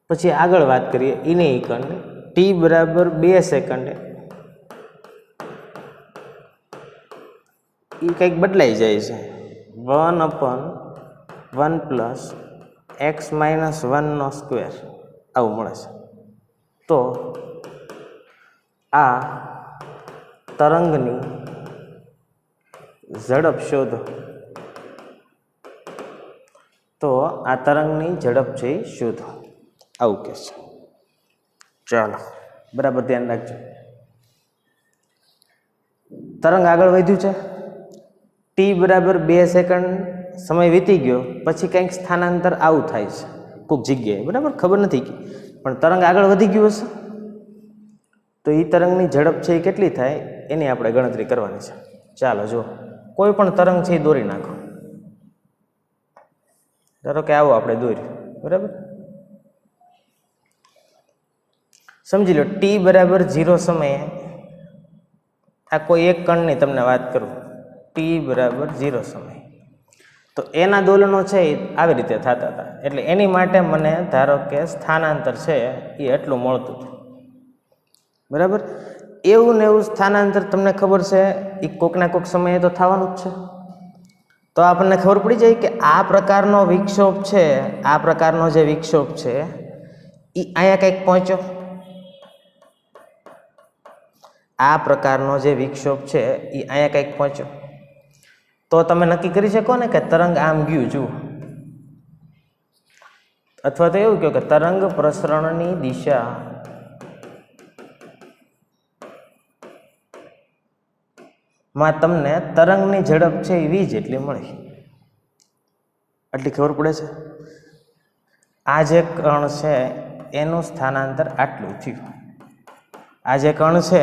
પછી આગળ વાત કરીએ એની કણની. t = 2 સેકન્ડે એ કંઈક બદલાઈ જાય છે. 1/1 + x - 1² આવું મળે છે. તો આ તરંગની ઝડપ શોધો. તો આ તરંગની ઝડપ છે એ શોધો, આવું કહે છે. ચાલો બરાબર ધ્યાન રાખજો. તરંગ આગળ વધ્યું છે, ટી બરાબર 2 સેકન્ડ સમય વીતી ગયો, પછી કંઈક સ્થાનાંતર આવું થાય છે કોઈક જગ્યાએ, બરાબર ખબર નથી પણ તરંગ આગળ વધી ગયું હશે. તો એ તરંગની ઝડપ છે એ કેટલી થાય એની આપણે ગણતરી કરવાની છે. ચાલો જો કોઈ પણ તરંગ છે એ દોરી નાખો. ધારો કે આવો આપણે દોર્યું, બરાબર. સમજી લો ટી બરાબર 0 સમયે આ કોઈ એક કણની તમને વાત કરું, ટી બરાબર 0 સમય, તો એના દોલનો છે એ આવી રીતે થતા હતા. એટલે એની માટે મને ધારો કે સ્થાનાંતર છે એ એટલું મળતું હતું, બરાબર. એવું ને એવું સ્થાનાંતર તમને ખબર છે એ કોકના કોઈક સમયે તો થવાનું જ છે. તો આપણને ખબર પડી જાય કે આ પ્રકારનો વિક્ષોભ છે, આ પ્રકારનો જે વિક્ષોભ છે એ અહીંયા કંઈક પહોંચ્યો. આ પ્રકારનો જે વિક્ષોભ છે એ અહીંયા કંઈક પહોંચ્યો. તો તમે નક્કી કરી શકો ને કે તરંગ આમ ગયું જુઓ, અથવા તો એવું કહો કે તરંગ પ્રસરણની દિશા માં તમને તરંગની ઝડપ છે એ v જેટલી મળી. આટલી ખબર પડે છે. આ જે કણ છે એનું સ્થાનાંતર આટલું થયું. આ જે કણ છે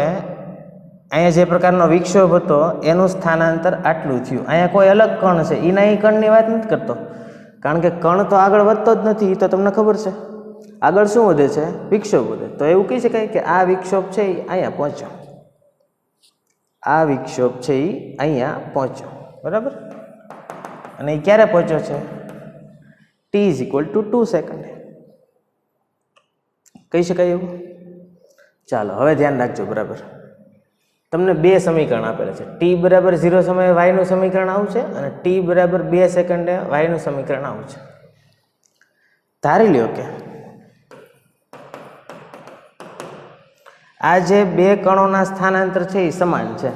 અહીંયા જે પ્રકારનો વિક્ષોભ હતો એનું સ્થાનાંતર આટલું થયું. અહીંયા કોઈ અલગ કણ છે, એના એ કણની વાત નથી કરતો, કારણ કે કણ તો આગળ વધતો જ નથી. એ તો તમને ખબર છે. આગળ શું વધે છે? વિક્ષોભ વધે. તો એવું કહી શકાય કે આ વિક્ષોભ છે એ અહીંયા પહોંચ્યો, આ વિક્ષોભ છે એ અહીંયા પહોંચ્યો, બરાબર. અને એ ક્યારે પહોંચ્યો છે? t = 2 સેકન્ડ કહી શકાય એવું. ચાલો હવે ધ્યાન રાખજો, બરાબર. તમને 2 સમીકરણ આપેલા છે. t બરાબર 0 સમયે y નું સમીકરણ આવું છે અને t બરાબર 2 સેકન્ડે y નું સમીકરણ આવું છે. ધારી લ્યો કે આ જે 2 કણોના સ્થાનાંતર છે એ સમાન છે.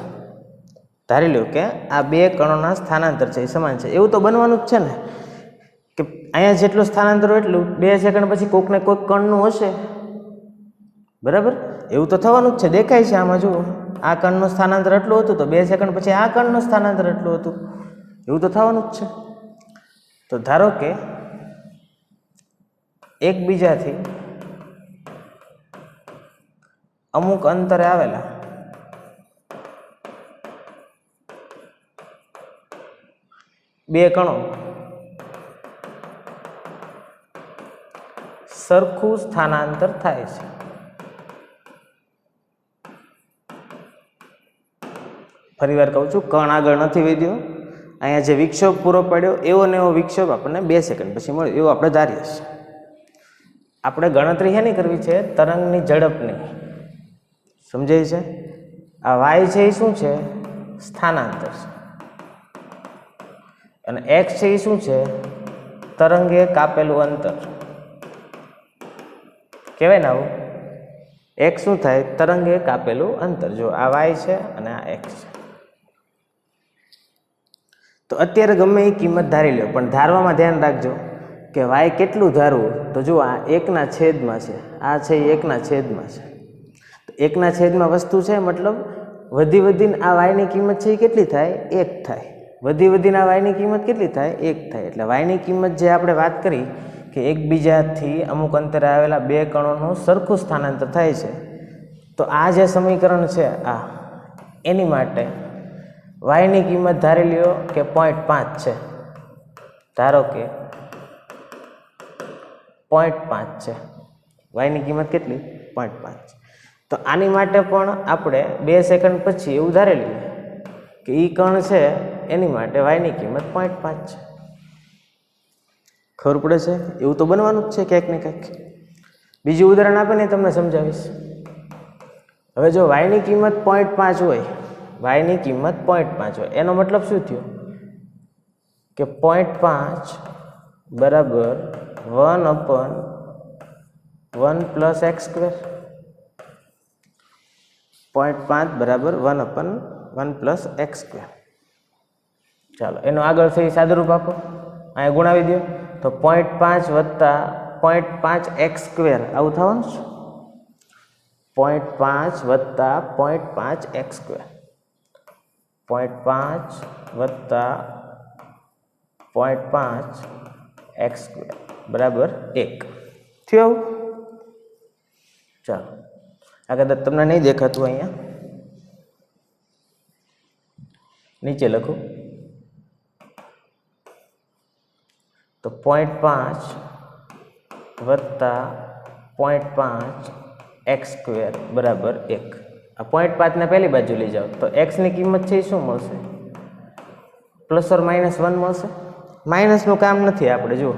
ધારી લો કે આ 2 કણોના સ્થાનાંતર છે એ સમાન છે. એવું તો બનવાનું જ છે ને કે અહીંયા જેટલું સ્થાનાંતર હોય એટલું 2 સેકન્ડ પછી કોઈકને કોઈક કણનું હશે, બરાબર. એવું તો થવાનું જ છે. દેખાય છે આમાં જુઓ, આ કણનું સ્થાનાંતર એટલું હતું તો 2 સેકન્ડ પછી આ કણનું સ્થાનાંતર એટલું હતું. એવું તો થવાનું જ છે. તો ધારો કે એકબીજાથી અમુક અંતરે આવેલા બે કણો સરખું સ્થાનાંતર થાય છે. ફરીવાર કહું છું, કણ આગળ નથી વધ્યો. અહીંયા જે વિક્ષોભ પૂરો પાડ્યો એવો ને એવો વિક્ષોભ આપણને 2 સેકન્ડ પછી મળ્યો, એવું આપણે ધારીએ છીએ. આપણે ગણતરી શેની કરવી છે? તરંગની ઝડપની. સમજાય છે? આ વાય છે એ શું છે? સ્થાનાંતર છે. અને એક્સ છે એ શું છે? તરંગે કાપેલું અંતર કહેવાય ને. આવું એક્સ શું થાય? તરંગે કાપેલું અંતર. જો આ વાય છે અને આ એક્સ છે. તો અત્યારે ગમે એ કિંમત ધારી લો, પણ ધારવામાં ધ્યાન રાખજો કે વાય કેટલું ધારવું. તો જો આ 1ના છેદમાં છે, આ છે એ 1ના છેદમાં છે. 1ના છેદમાં વસ્તુ છે, મતલબ વધી વધીને આ વાયની કિંમત છે એ કેટલી થાય? 1 થાય. વધી વધીને આ વાયની કિંમત કેટલી થાય? 1 થાય. એટલે વાયની કિંમત જે આપણે વાત કરી કે એકબીજાથી અમુક અંતરે આવેલા 2 કણોનું સરખું સ્થાનાંતર થાય છે, તો આ જે સમીકરણ છે આ એની માટે વાયની કિંમત ધારી લ્યો કે 0.5 છે. ધારો કે 0.5 છે. વાયની કિંમત કેટલી? 0.5. તો આની માટે પણ આપણે 2 સેકન્ડ પછી એવું ધારી લઈએ કે એ કણ છે એની માટે વાયની કિંમત 0.5 છે. ખબર પડે છે? એવું તો બનવાનું જ છે ક્યાંક ને ક્યાંક. બીજું ઉદાહરણ આપે ને તમને સમજાવીશ. હવે જો વાયની કિંમત 0.5 હોય, વાયની કિંમત 0.5 હોય, એનો મતલબ શું થયો કે 0.5 બરાબર 1/1 + x². 0.5 બરાબર 1/1 + x². ચાલો એનો આગળ છે એ સાદુરૂપ આપો, અહીંયા ગુણાવી દો. તો 0.5 વત્તા 0.5x² આવું થવાનું છે. 0.5 વત્તા 0.5x², 0.5 વત્તા 0.5x² બરાબર 1 થયું. ચાલો આગળ તમને નહીં દેખાતું, અહીંયા નીચે લખું તો 0.5 વત્તા 0.5x² બરાબર 1. આ 0.5 ને પહેલી બાજુ લઈ જાઓ તો એક્સની કિંમત છે એ શું મળશે? +or -1 મળશે. માઇનસનું કામ નથી. આપણે જુઓ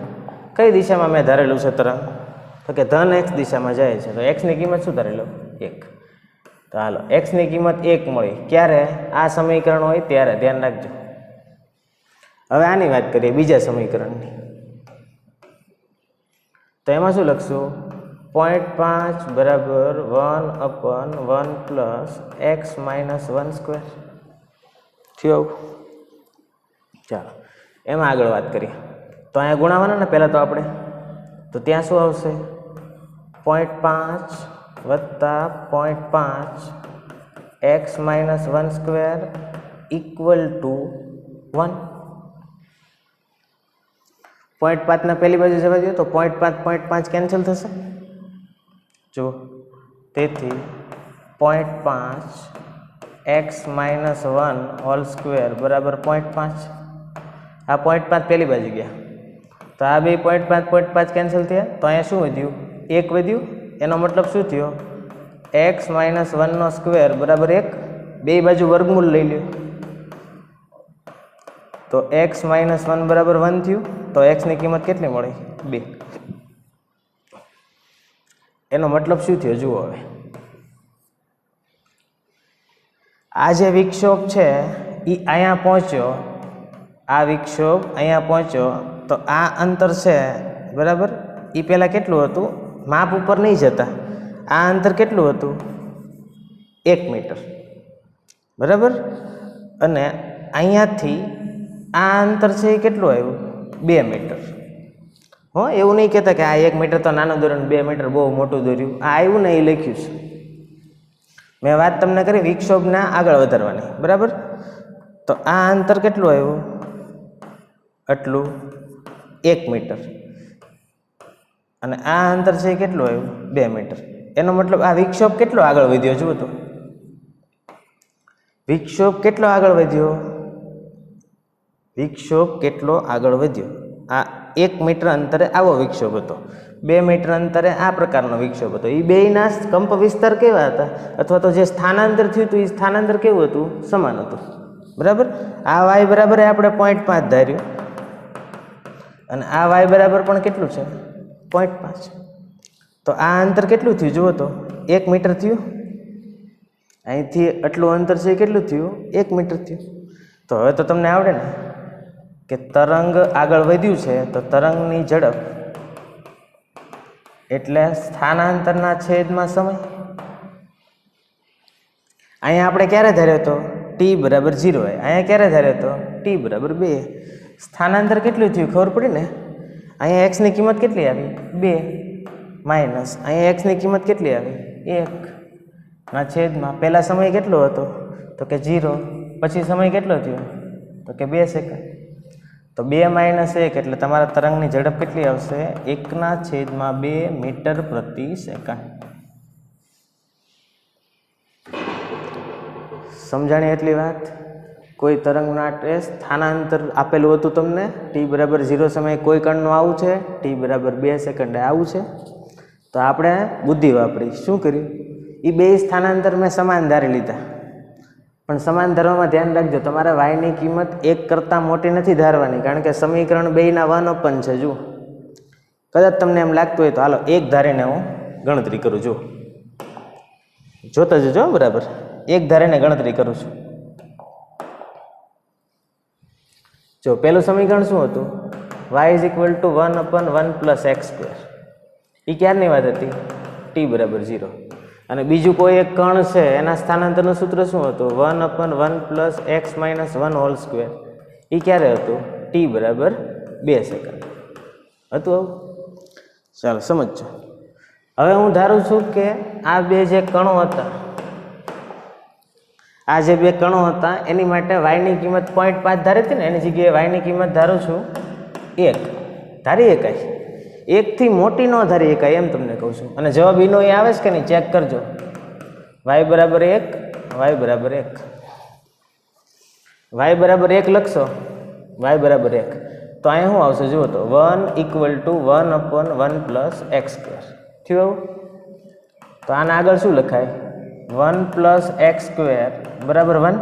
કઈ દિશામાં મેં ધારેલું છે તરંગ, તો કે ધન x દિશામાં જાય છે, તો એક્સની કિંમત શું ધારેલું? 1. તો હાલો એક્સની કિંમત 1 મળી. ક્યારે? આ સમીકરણ હોય ત્યારે, ધ્યાન રાખજો. હવે આની વાત કરીએ બીજા સમીકરણની. તો એમાં શું લખશું? 0.5 બરાબર 1/1 પ્લસ x - 1² થયું. ચાલો એમાં આગળ વાત કરીએ. તો અહીંયા ગુણાવાના ને પહેલાં તો આપણે, તો ત્યાં શું આવશે? 0.5 વત્તા 0.5 x - 1² ઇક્વલ ટુ 1. 0.5 ના પહેલી બાજુ જવા દો તો 0.5 કેન્સલ થશે. જો તેથી 0.5 x - 1² બરાબર 0.5. આ 0.5 પહેલી બાજુ ગયા તો આ બે 0.5 કેન્સલ થયા. તો અહીંયા શું વધ્યું? 1 વધ્યું. એનો મતલબ શું થયો? x - 1² બરાબર 1. બે બાજુ વર્ગમૂળ લઈ લ્યો તો x - 1 બરાબર 1 થયું. તો x ની કિંમત કેટલી મળી? 2. એનો મતલબ શું થયો જુઓ. હવે આ જે વિક્ષોભ છે એ અહીંયા પહોંચ્યો, આ વિક્ષોભ અહીંયા પહોંચ્યો, તો આ અંતર છે બરાબર, એ પહેલાં કેટલું હતું? માપ ઉપર નહીં જતા આ અંતર કેટલું હતું? 1 મીટર બરાબર. અને અહીંયાથી આ અંતર છે એ કેટલું આવ્યું? 2 મીટર. હો, એવું નહીં કહેતા કે આ 1 મીટર તો નાનું દોર્યું, 2 મીટર બહુ મોટું દોર્યું. આ આવ્યું ને એ લખ્યું છે. મેં વાત તમને કરી વિક્ષોભના આગળ વધારવાની બરાબર. તો આ અંતર કેટલું આવ્યું? આટલું 1 મીટર. અને આ અંતર છે એ કેટલું આવ્યું? 2 મીટર. એનો મતલબ આ વિક્ષોભ કેટલો આગળ વધ્યો? જુઓ તો વિક્ષોભ કેટલો આગળ વધ્યો? વિક્ષોભ કેટલો આગળ વધ્યો? આ 1 મીટર અંતરે આવો વિક્ષોભ હતો, 2 મીટર અંતરે આ પ્રકારનો વિક્ષોભ હતો. એ બેયના કંપ વિસ્તાર કેવા હતા? અથવા તો જે સ્થાનાંતર થયું હતું એ સ્થાનાંતર કેવું હતું? સમાન હતું બરાબર. આ y બરાબર આપણે 0.5 ધાર્યું અને આ y બરાબર પણ કેટલું છે? 0.5. તો આ અંતર કેટલું થયું જુઓ તો? 1 મીટર થયું. અહીંથી આટલું અંતર છે કેટલું થયું? 1 મીટર થયું. તો હવે તો તમને આવડે ને કે તરંગ આગળ વધ્યું છે તો તરંગની ઝડપ એટલે સ્થાનાંતરના છેદમાં સમય. અહીંયા આપણે ક્યારે ધાર્યો હતો? t બરાબર 0. અહીંયા ક્યારે ધાર્યો હતો? t બરાબર 2. સ્થાનાંતર કેટલું થયું ખબર પડી ને? અહીંયા x ની કિંમત કેટલી આવી? 2 માઇનસ અહીંયા x ની કિંમત કેટલી આવી? 1 ના છેદમાં પહેલા સમય કેટલો હતો? તો કે 0. પછી સમય કેટલો થયો? તો કે 2 સેકન્ડ. તો 2 - 1 એટલે તમારા તરંગની ઝડપ કેટલી આવશે? 1/2 મીટર પ્રતિ સેકન્ડ. સમજાણી એટલી વાત? કોઈ તરંગ માટે સ્થાનાંતર આપેલું હતું તમને, t બરાબર 0 સમયે કોઈ કણનું આવું છે, t બરાબર 2 સેકન્ડે આવું છે. તો આપણે બુદ્ધિ વાપરી શું કર્યું? એ બે સ્થાનાંતર મેં સમાન ધારી લીધા. પણ સમાન ધારવામાં ધ્યાન રાખજો, તમારે y ની કિંમત 1 કરતાં મોટી નથી ધારવાની, કારણ કે સમીકરણ બેયના 1/n છે. જુઓ કદાચ તમને એમ લાગતું હોય તો હાલો 1 ધારીને હું ગણતરી કરું. જુઓ જોતા જજો બરાબર. 1 ધારીને ગણતરી કરું છું. જો પહેલું સમીકરણ શું હતું? y = 1/1 + x². એ ક્યારની વાત હતી? t બરાબર 0. અને બીજું કોઈ એક કણ છે એના સ્થાનાંતરનું સૂત્ર શું હતું? 1/1 + x - 1² એ ક્યારે હતું? t બરાબર 2 સેકન્ડ. હતું આવું? ચાલો સમજજો. હવે હું ધારું છું કે આ બે જે કણો હતા, આ જે બે કણો હતા એની માટે વાયની કિંમત 0.5 ધારી હતી ને, એની જગ્યાએ વાયની કિંમત ધારું છું 1. ધારી એકાય, 1 થી મોટી ન ધારી એકાય એમ તમને કહું છું. અને જવાબ એનો એ આવે છે કે નહીં ચેક કરજો. y બરાબર 1, y બરાબર 1, y બરાબર 1 લખશો, y બરાબર 1 તો અહીંયા શું આવશે જુઓ તો 1 = 1/1 + x². થયું આવું? તો આના આગળ શું લખાય? 1 + x² બરાબર 1.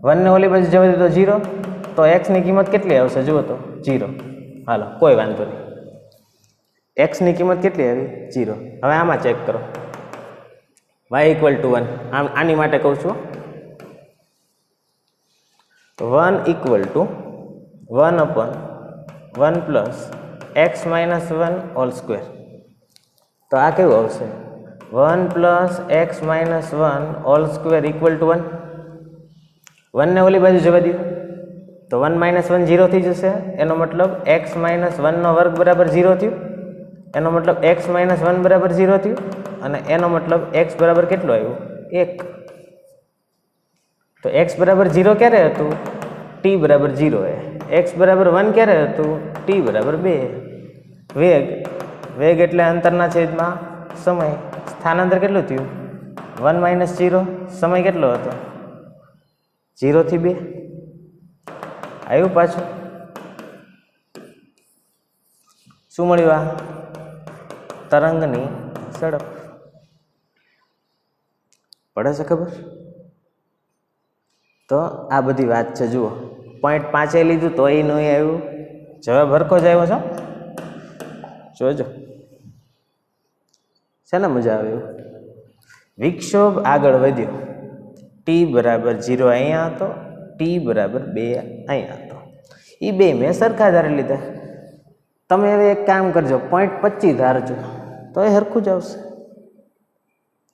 1 ને ઓલી બાજુ જવા દે તો 0, તો x ની કિંમત કેટલી આવશે જુઓ તો 0. હાલો કોઈ વાંધો નહીં, x ની કિંમત કેટલી આવી? 0. હવે આમાં ચેક કરો, y = 1. આની માટે કહું છું 1 = 1/1 + x - 1² તો આ કેવું આવશે? 1 + x - 1² = 1. 1 ને ઓલી બાજુ જવા દીધું તો 1 - 1 0 થઈ જશે. એનો મતલબ x - 1² બરાબર 0 થયું. એનો મતલબ x - 1 બરાબર 0 થયું. અને એનો મતલબ x બરાબર કેટલું આવ્યું? 1. તો x બરાબર 0 ક્યારે હતું? t બરાબર 0 એ. x બરાબર 1 ક્યારે હતું? t બરાબર 2. વેગ એટલે અંતરના છેદમાં સમય. સ્થાનાંતર કેટલું થયું? 1 - 0. સમય કેટલો હતો? 0 થી 2. આવ્યું પાછું? શું મળ્યું? આ તરંગની ઝડપ. પડે છે ખબર? તો આ બધી વાત છે જુઓ. 0.5 લીધું તો એ નહીં આવ્યું, જવાબ હરખો જ આવ્યો છો. જોજો છે ને, મજા આવે એવું. વિક્ષોભ આગળ વધ્યો, t બરાબર 0 અહીંયા હતો, t બરાબર 2 અહીંયા હતો. એ બે મેં સરખા ધારી લીધા. તમે હવે એક કામ કરજો, 0.25 ધારજો તો એ હરખું જ આવશે.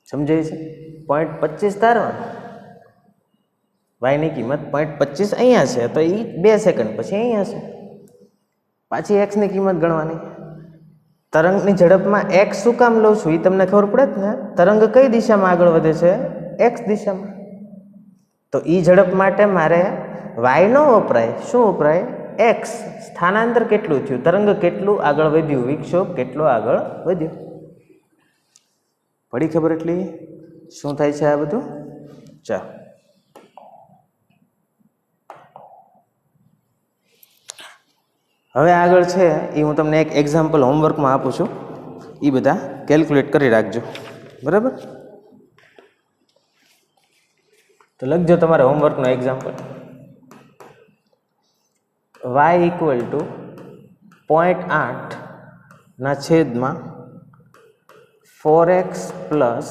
સમજાય છે? 0.25 ધારવાનું, વાયની કિંમત 0.25 અહીંયા છે તો એ 2 સેકન્ડ પછી અહીંયા છે. પાછી એક્સની કિંમત ગણવાની. તરંગની ઝડપમાં એક્સ શું કામ લઉં છું એ તમને ખબર પડે જ ને. તરંગ કઈ દિશામાં આગળ વધે છે? એક્સ દિશામાં. તો એ ઝડપ માટે મારે વાય ન વપરાય, શું વપરાય? એક્સ. સ્થાનાંતર કેટલું થયું? તરંગ કેટલું આગળ વધ્યું, વિક્ષોભ કેટલો આગળ વધ્યો. પડી ખબર? એટલી શું થાય છે આ બધું? ચાલો હવે આગળ છે એ હું તમને એક એક્ઝામ્પલ હોમવર્કમાં આપું છું, એ બધા કેલ્ક્યુલેટ કરી રાખજો. બરાબર? તો લખજો તમારે હોમવર્કનો એક્ઝામ્પલ. y = 0.8 ના છેદમાં 4x +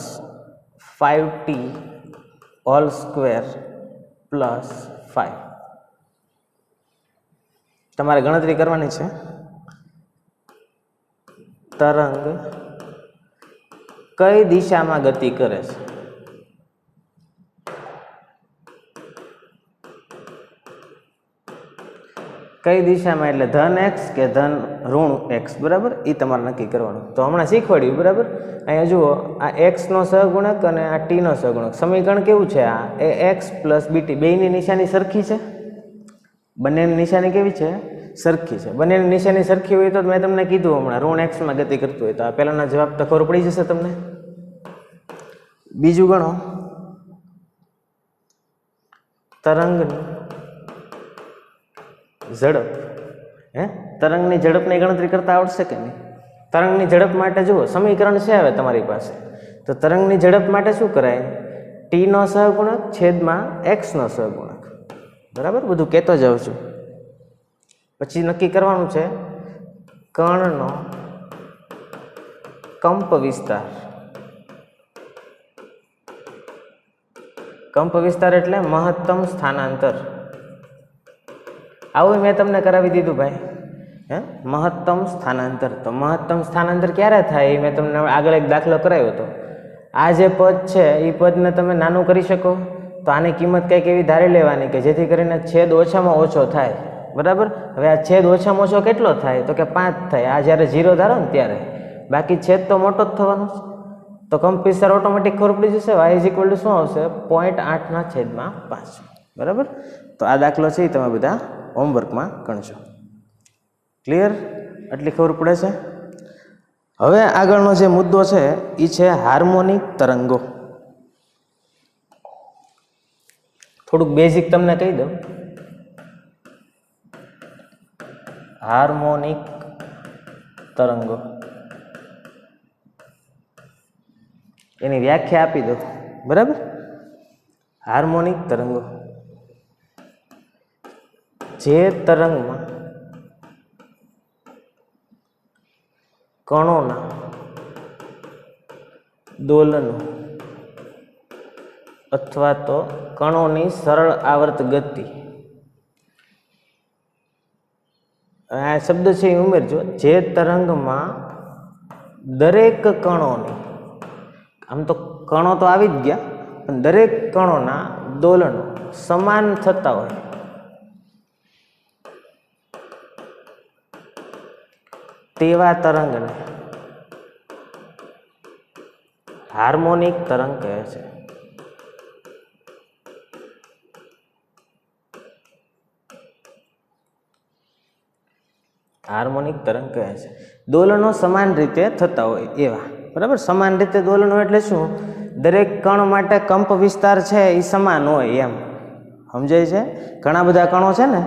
5t² + 5. તમારે ગણતરી કરવાની છે. તરંગ કઈ દિશામાં ગતિ કરે છે? કઈ દિશામાં એટલે ધન x કે ઋણ x? બરાબર? એ તમારે નક્કી કરવાનું. તો હમણાં શીખવાડ્યું. બરાબર? અહીંયા જુઓ, આ x નો સહગુણક અને આ t નો સહગુણક. સમીકરણ કેવું છે? આ ax + bt. બેયની નિશાની સરખી છે. બંનેની નિશાની કેવી છે? સરખી છે. બંનેની નિશાની સરખી હોય તો મેં તમને કીધું હમણાં ઋણ એક્સમાં ગતિ કરતું હોય તો આ પહેલાના જવાબ તો ખબર પડી જશે તમને. બીજું ગણો, તરંગની ઝડપ. તરંગની ઝડપની ગણતરી કરતા આવડશે કે નહીં? તરંગની ઝડપ માટે જુઓ, સમીકરણ છે હવે તમારી પાસે. તો તરંગની ઝડપ માટે શું કરાય? t નો સહગુણક છેદમાં x નો સહગુણક. બરાબર? બધું કહેતો જાઉં છું. પછી નક્કી કરવાનું છે કણનો કંપ વિસ્તાર. કંપ વિસ્તાર એટલે મહત્તમ સ્થાનાંતર. આવું મેં તમને કરાવી દીધું ભાઈ. મહત્તમ સ્થાનાંતર. તો મહત્તમ સ્થાનાંતર ક્યારે થાય એ મેં તમને આગળ એક દાખલો કરાવ્યો હતો. આ જે પદ છે એ પદને તમે નાનું કરી શકો તો આની કિંમત કંઈક એવી ધારી લેવાની કે જેથી કરીને છેદ ઓછામાં ઓછો થાય. બરાબર. હવે આ છેદ ઓછામાં ઓછો કેટલો થાય તો કે 5 થાય. આ જ્યારે 0 ધારો ને ત્યારે, બાકી છેદ તો મોટો જ થવાનો છે. તો કંપ વિસ્તાર ઓટોમેટિક ખબર પડી જશે. y = શું આવશે? 0.8/5. બરાબર. તો આ દાખલો છે એ તમે બધા હોમવર્કમાં ગણશો. ક્લિયર? આટલી ખબર પડે છે. હવે આગળનો જે મુદ્દો છે એ છે હાર્મોનિક તરંગો. થોડુંક બેઝિક તમને કહી દઉં. હાર્મોનિક તરંગો એની વ્યાખ્યા આપી દો. બરાબર. હાર્મોનિક તરંગો જે તરંગમાં કણોના દોલનો અથવા તો કણોની સરળ આવર્ત ગતિ, આ શબ્દ છે એ ઉમેરજો. જે તરંગમાં દરેક કણોની, આમ તો કણો તો આવી જ ગયા, પણ દરેક કણોના દોલનો સમાન થતા હોય તેવા તરંગને હાર્મોનિક તરંગ કહે છે. હાર્મોનિક તરંગ કહે છે. દોલનો સમાન રીતે થતા હોય એવા. બરાબર. સમાન રીતે દોલનો એટલે શું? દરેક કણ માટે કંપ વિસ્તાર છે એ સમાન હોય એમ. સમજાય છે? ઘણા બધા કણો છે ને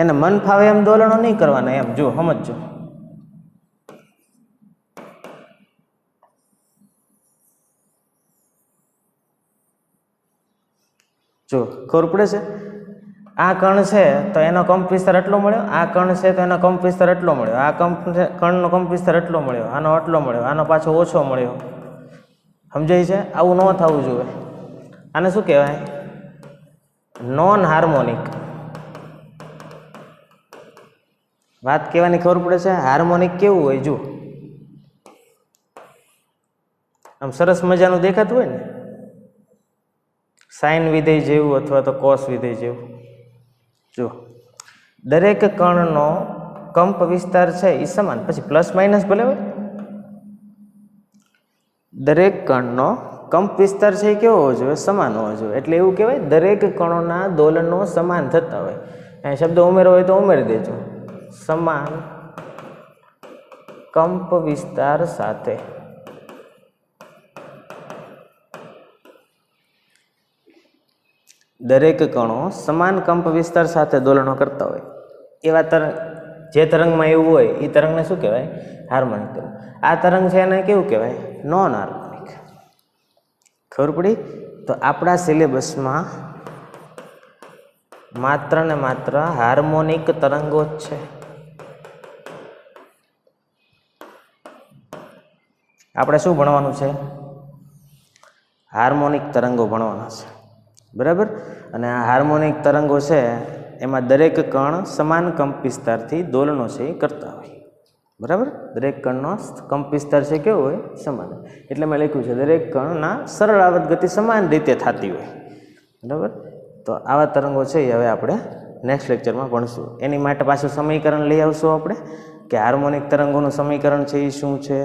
એને મન ફાવે એમ દોલનો નહીં કરવાના એમ. જો સમજજો. જો ખબર પડે છે? આ કણ છે તો એનો કંપ વિસ્તાર એટલો મળ્યો, આ કણ છે તો એનો કંપ વિસ્તાર એટલો મળ્યો, આ કણનો કંપ વિસ્તાર એટલો મળ્યો, આનો આટલો મળ્યો, આનો પાછો ઓછો મળ્યો. સમજાય છે? આવું ન થવું જોઈએ. આને શું કહેવાય? Non harmonic. વાત કહેવાની ખબર પડે છે? હાર્મોનિક કેવું હોય? જો આમ સરસ મજાનું દેખાતું હોય ને, સાઇન વિધેય જેવું અથવા તો કોસ વિધેય જેવું. જો દરેક કણનો કંપ વિસ્તાર છે એ સમાન, પછી પ્લસ માઇનસ ભલે હોય. દરેક કણનો કંપ વિસ્તાર છે એ કેવો હોવો જોઈએ? સમાન હોવો જોઈએ. એટલે એવું કહેવાય દરેક કણોના દોલનો સમાન થતા હોય. અહીં શબ્દ ઉમેરો હોય તો ઉમેરી દેજો. સમાન કંપ વિસ્તાર સાથે દરેક કણો સમાન કંપ વિસ્તાર સાથે દોલનો કરતા હોય એવા તરંગ, જે તરંગમાં એવું હોય એ તરંગને શું કહેવાય? હાર્મોનિક તરંગ. આ તરંગ છે એને કેવું કહેવાય? Non harmonic. ખબર પડી? તો આપણા સિલેબસમાં માત્ર ને માત્ર હાર્મોનિક તરંગો જ છે. આપણે શું ભણવાનું છે? હાર્મોનિક તરંગો ભણવાના છે. બરાબર. અને આ હાર્મોનિક તરંગો છે એમાં દરેક કણ સમાન કંપ વિસ્તારથી દોલનો છે એ કરતા હોય. બરાબર. દરેક કણનો કંપ વિસ્તાર છે કેવો હોય? સમાન. એટલે મેં લખ્યું છે દરેક કણના સરળ આવર્ત ગતિ સમાન રીતે થતી હોય. બરાબર. તો આવા તરંગો છે એ હવે આપણે નેક્સ્ટ લેક્ચરમાં ભણશું. એની માટે પાછું સમીકરણ લઈ આવશું આપણે કે હાર્મોનિક તરંગોનું સમીકરણ છે એ શું છે,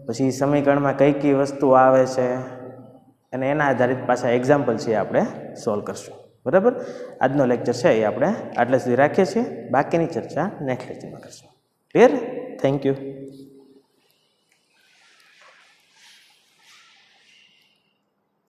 પછી સમીકરણમાં કઈ કઈ વસ્તુ આવે છે, અને એના આધારિત પાછા એક્ઝામ્પલ છે આપણે સોલ્વ કરશું. બરાબર. આજનો લેક્ચર છે એ આપણે આટલે સુધી રાખીએ છીએ. બાકીની ચર્ચા નેક્સ્ટ લેક્ચરમાં કરશું. ક્લિયર? Thank you.